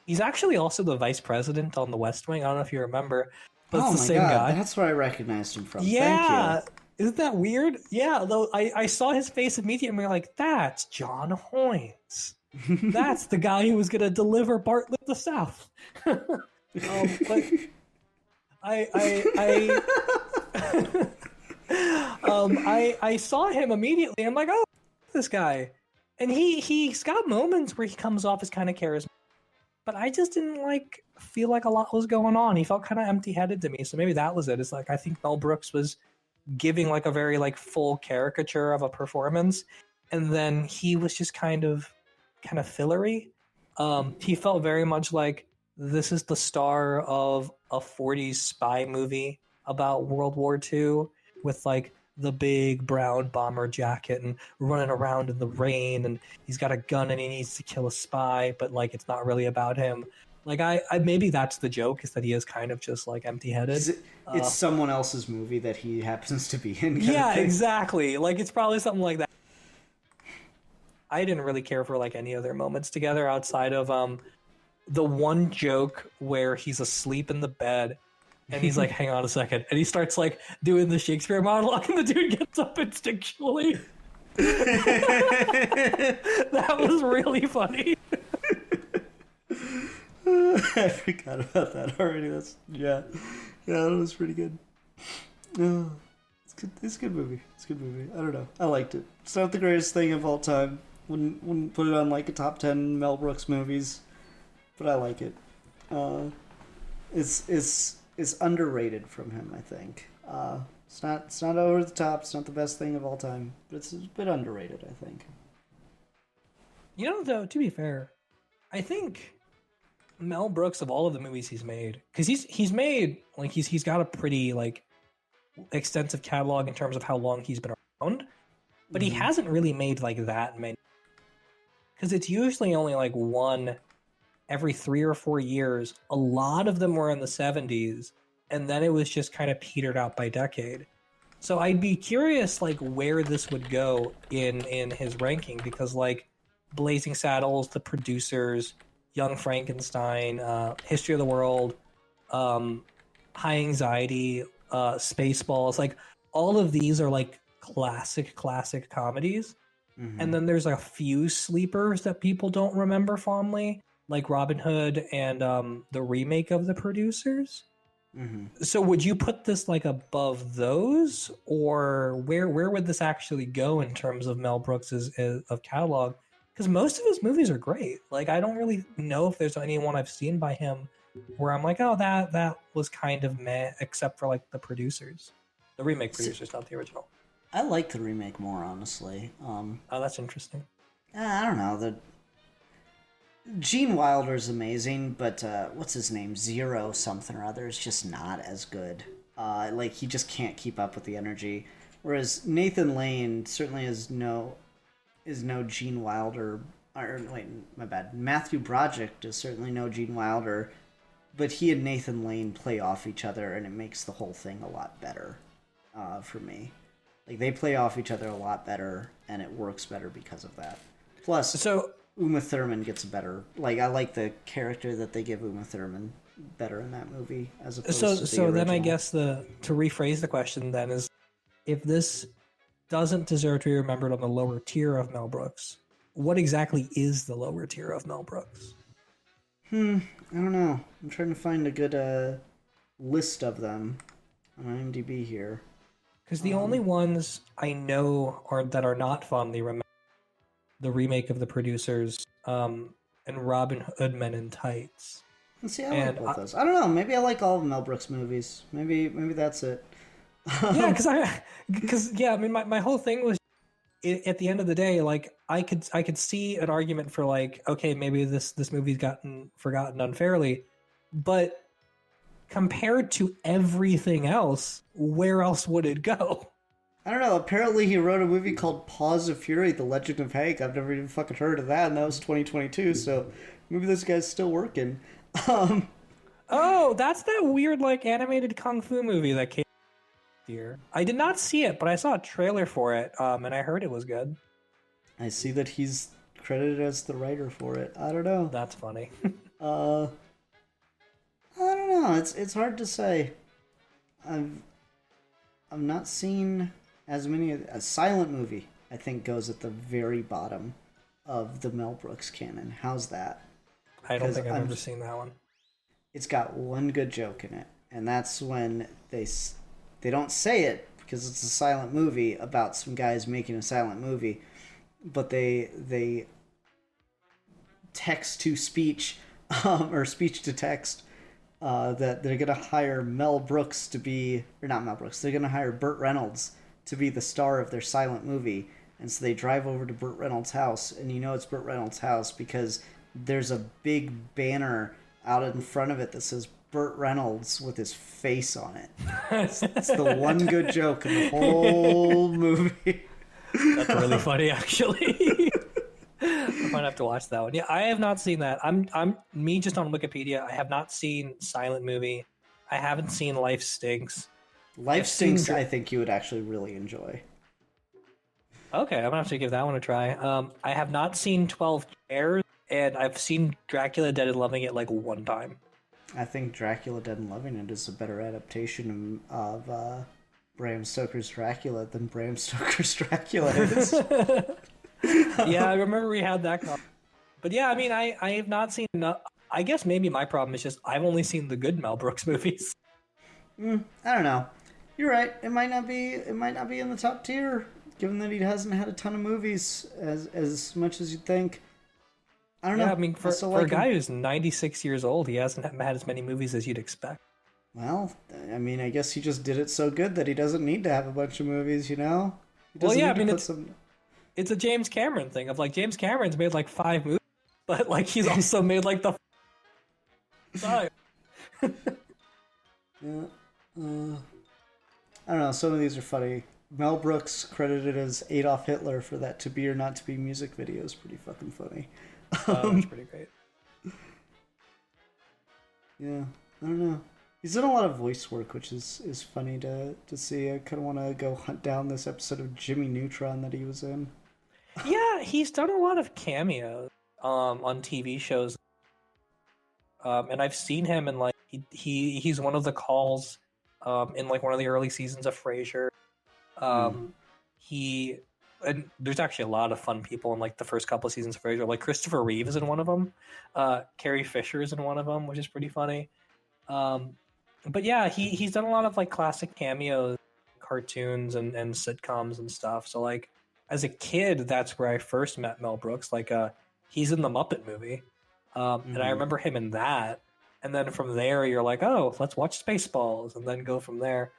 He's actually also the vice president on the West Wing. I don't know if you remember, but it's the same guy. That's where I recognized him from. Yeah. Thank you. Isn't that weird? Yeah, though I saw his face immediately and we were like, that's John Hoynes. That's the guy who was going to deliver Bartlett the South. But I saw him immediately. I'm like, oh, this guy. And he's got moments where he comes off as kind of charismatic. But I just didn't feel like a lot was going on. He felt kind of empty-headed to me. So maybe that was it. It's like I think Mel Brooks was giving like a very like full caricature of a performance, and then he was just kind of fillery. He felt very much like this is the star of a 40s spy movie about World War II with like the big brown bomber jacket and running around in the rain, and he's got a gun and he needs to kill a spy, but like it's not really about him. Like I maybe that's the joke, is that he is kind of just like empty-headed. It's someone else's movie that he happens to be in. Yeah, exactly. Like it's probably something like that. I didn't really care for like any of their moments together outside of the one joke where he's asleep in the bed and he's like, hang on a second, and he starts like doing the Shakespeare monologue and the dude gets up instinctually. That was really funny. I forgot about that already. Yeah, that was pretty good. Oh, it's good. It's a good movie. It's a good movie. I don't know. I liked it. It's not the greatest thing of all time. Wouldn't put it on like a top 10 Mel Brooks movies, but I like it. It's underrated from him, I think. It's not over the top. It's not the best thing of all time, but it's a bit underrated, I think. You know, though, to be fair, I think Mel Brooks, of all of the movies he's made, because he's made like he's got a pretty like extensive catalog in terms of how long he's been around, but he hasn't really made like that many. Because it's usually only like one every 3 or 4 years. A lot of them were in the 70s, and then it was just kind of petered out by decade. So I'd be curious like where this would go in his ranking, because like Blazing Saddles, The Producers, Young Frankenstein, History of the World, High Anxiety, Spaceballs, like all of these are like classic comedies. Mm-hmm. And then there's a few sleepers that people don't remember fondly, like Robin Hood and the remake of The Producers. Mm-hmm. So would you put this like above those, or where would this actually go in terms of Mel Brooks's of catalog? Because most of his movies are great. Like I don't really know if there's anyone I've seen by him where I'm like, oh, that was kind of meh, except for like The Producers, the remake Producers, not the original. I like the remake more, honestly. Oh, that's interesting. I don't know. The Gene Wilder's amazing, but what's his name? Zero something or other is just not as good. Like he just can't keep up with the energy. Whereas Nathan Lane certainly is no Gene Wilder. Or wait, my bad. Matthew Broderick is certainly no Gene Wilder, but he and Nathan Lane play off each other, and it makes the whole thing a lot better for me. Like, they play off each other a lot better, and it works better because of that. Plus, Uma Thurman gets a better... Like, I like the character that they give Uma Thurman better in that movie, as opposed to the original. Then I guess to rephrase the question then is, if this doesn't deserve to be remembered on the lower tier of Mel Brooks, what exactly is the lower tier of Mel Brooks? I don't know. I'm trying to find a good list of them on IMDb here. Because the only ones I know that are not fondly remembered, the remake of The Producers, and Robin Hood Men in Tights. Let's see, I like both those. I don't know. Maybe I like all of Mel Brooks' movies. Maybe that's it. Yeah, I mean, my whole thing was, at the end of the day, like I could see an argument for like, okay, maybe this movie's gotten forgotten unfairly, but compared to everything else, where else would it go? I don't know. Apparently he wrote a movie called Paws of Fury, The Legend of Hank. I've never even fucking heard of that, and that was 2022, so maybe this guy's still working. Oh, that's that weird like animated kung fu movie that came year. I did not see it, but I saw a trailer for it, and I heard it was good. I see that he's credited as the writer for it. I don't know. That's funny. I don't know. It's hard to say. I've not seen as many. A silent movie, I think, goes at the very bottom of the Mel Brooks canon. How's that? I don't think I've ever seen that one. It's got one good joke in it, and that's when they don't say it because it's a silent movie about some guys making a silent movie, but they text to speech or speech to text that they're going to hire Mel Brooks to be, or not Mel Brooks, they're going to hire Burt Reynolds to be the star of their silent movie. And so they drive over to Burt Reynolds' house, and you know it's Burt Reynolds' house because there's a big banner out in front of it that says Burt Reynolds with his face on it. It's the one good joke in the whole movie. That's really funny, actually. might have to watch that one. Yeah, I have not seen that. I'm me just on Wikipedia. I have not seen Silent Movie. I haven't seen Life Stinks. Life Stinks, I think you would actually really enjoy. Okay, I'm gonna have to give that one a try. I have not seen 12 Chairs, and I've seen Dracula Dead and Loving It like one time. I think Dracula Dead and Loving It is a better adaptation of Bram Stoker's Dracula than Bram Stoker's Dracula is. Yeah, I remember we had that call. But yeah, I mean, I have not seen enough. I guess maybe my problem is just I've only seen the good Mel Brooks movies. I don't know. You're right. It might not be in the top tier, given that he hasn't had a ton of movies as much as you'd think. I don't know. Yeah, I mean, for a guy who's 96 years old, he hasn't had as many movies as you'd expect. Well, I mean, I guess he just did it so good that he doesn't need to have a bunch of movies, you know? Well, yeah, I mean, it's a James Cameron thing of like James Cameron's made like 5 movies, but like he's also made like the 5. Yeah. I don't know. Some of these are funny. Mel Brooks credited as Adolf Hitler for that "To Be or Not to Be" music video is pretty fucking funny. That's pretty great. Yeah, I don't know. He's done a lot of voice work, which is funny to see. I kind of want to go hunt down this episode of Jimmy Neutron that he was in. Yeah, he's done a lot of cameos on TV shows, and I've seen him in like he's one of the calls in like one of the early seasons of Frasier. And there's actually a lot of fun people in like the first couple of seasons of Frasier. Like Christopher Reeve is in one of them. Carrie Fisher is in one of them, which is pretty funny. But yeah, he's done a lot of like classic cameos, cartoons and sitcoms and stuff. So like as a kid, that's where I first met Mel Brooks. Like he's in the Muppet movie, and I remember him in that. And then from there, you're like, oh, let's watch Spaceballs, and then go from there.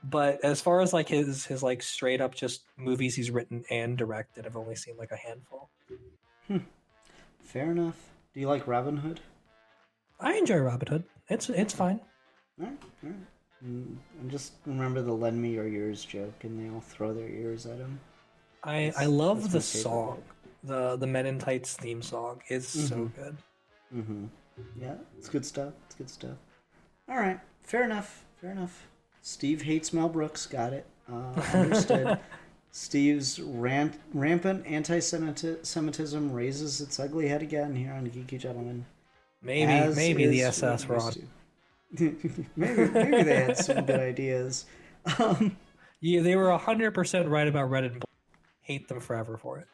But as far as like his like straight up just movies he's written and directed, I've only seen like a handful. Fair enough. Do you like Robin Hood? I enjoy Robin Hood. It's fine. All right. And just remember the "Lend me your ears" joke, and they all throw their ears at him. I love the song. The Men in Tights theme song is so good. Yeah, it's good stuff. All right, fair enough. Steve hates Mel Brooks. Got it. Understood. Steve's rampant anti-Semitism raises its ugly head again here on Geeky Gentlemen. Maybe the SS Ron. maybe they had some good ideas. Yeah, they were 100% right about Red and Blue. Hate them forever for it.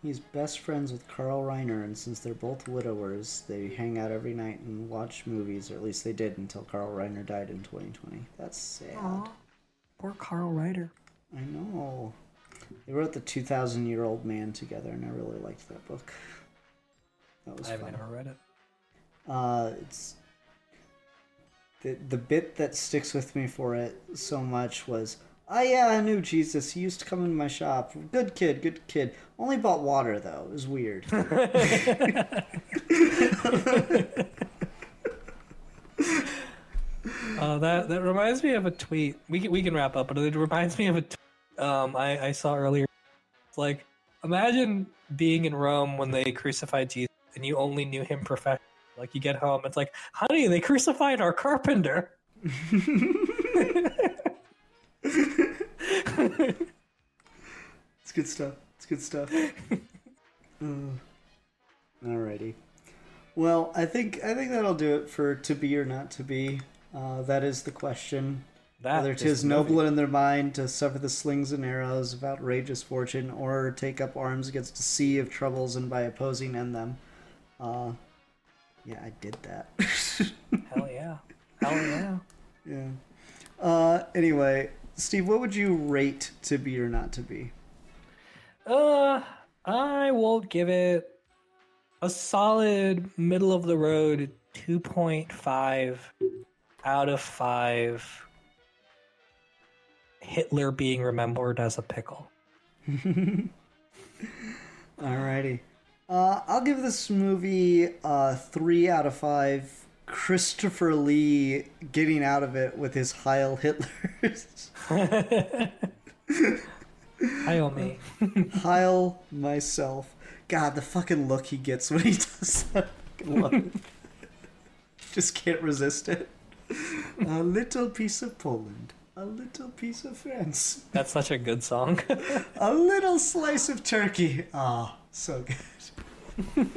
He's best friends with Carl Reiner, and since they're both widowers, they hang out every night and watch movies, or at least they did until Carl Reiner died in 2020. That's sad. Aww. Poor Carl Reiner. I know. They wrote The 2,000-Year-Old Man together, and I really liked that book. That was fun. I've never read it. It's the bit that sticks with me for it so much was, oh yeah, I knew Jesus. He used to come into my shop. Good kid. Only bought water though. It was weird. That reminds me of a tweet. We can wrap up, but it reminds me of a tweet I saw earlier. It's like, imagine being in Rome when they crucified Jesus and you only knew him professionally. Like you get home, it's like, honey, they crucified our carpenter. It's good stuff. Alrighty. Well, I think that'll do it for To Be or Not to Be. That is the question. Whether 'tis nobler in their mind to suffer the slings and arrows of outrageous fortune, or take up arms against a sea of troubles and by opposing end them. Yeah, I did that. Hell yeah. Yeah. Anyway, Steve, what would you rate To Be or Not to Be? I will give it a solid middle of the road 2.5 out of 5. Hitler being remembered as a pickle. Alrighty. I'll give this movie 3 out of 5. Christopher Lee getting out of it with his Heil Hitlers. Heil me. Heil myself. God, the fucking look he gets when he does that. I fucking love it. Just can't resist it. A little piece of Poland. A little piece of France. That's such a good song. A little slice of turkey. Ah, so good.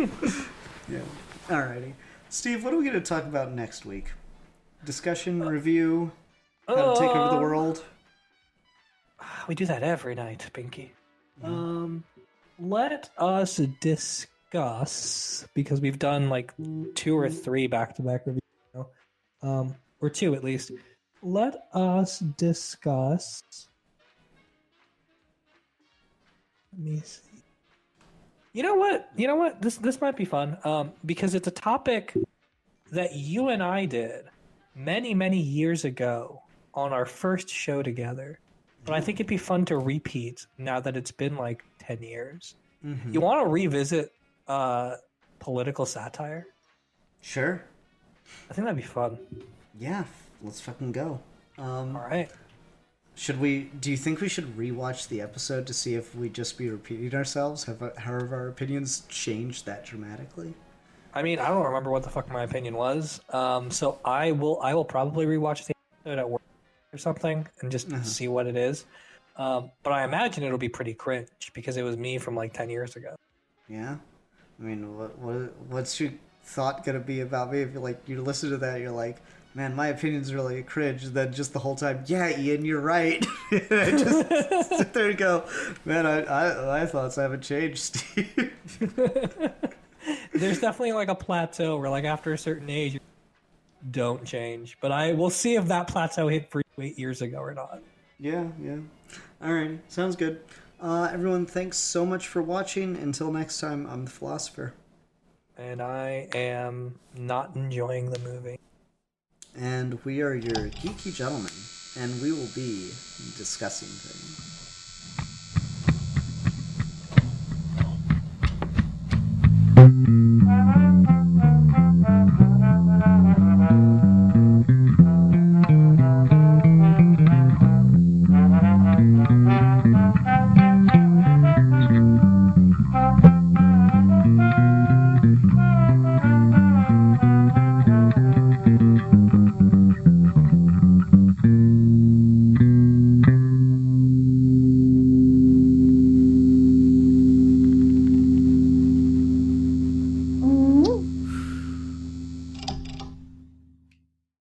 Yeah. Alrighty. Steve, what are we going to talk about next week? Discussion, review, how to take over the world? We do that every night, Pinky. Let us discuss, because we've done like 2 or 3 back-to-back reviews now. Or 2 at least. Let us discuss. Let me see. You know what? This might be fun. Because it's a topic that you and I did many years ago on our first show together. But I think it'd be fun to repeat now that it's been like 10 years. Mm-hmm. You want to revisit political satire? Sure. I think that'd be fun. Yeah, let's fucking go. All right. Do you think we should rewatch the episode to see if we just be repeating ourselves? Have our opinions changed that dramatically? I mean, I don't remember what the fuck my opinion was. So I will probably rewatch the episode at work or something and just see what it is. But I imagine it'll be pretty cringe because it was me from like 10 years ago. Yeah? I mean, what's your thought gonna be about me if you listen to that, you're like, man, my opinion's really cringe, and then just the whole time, yeah, Ian, you're right. I just sit there and go, man, my thoughts haven't changed, Steve. There's definitely like a plateau where like after a certain age, you don't change. But I will see if that plateau hit for you 8 years ago or not. Yeah. All right, sounds good. Everyone, thanks so much for watching. Until next time, I'm the Philosopher. And I am not enjoying the movie. And we are your geeky gentlemen, and we will be discussing things.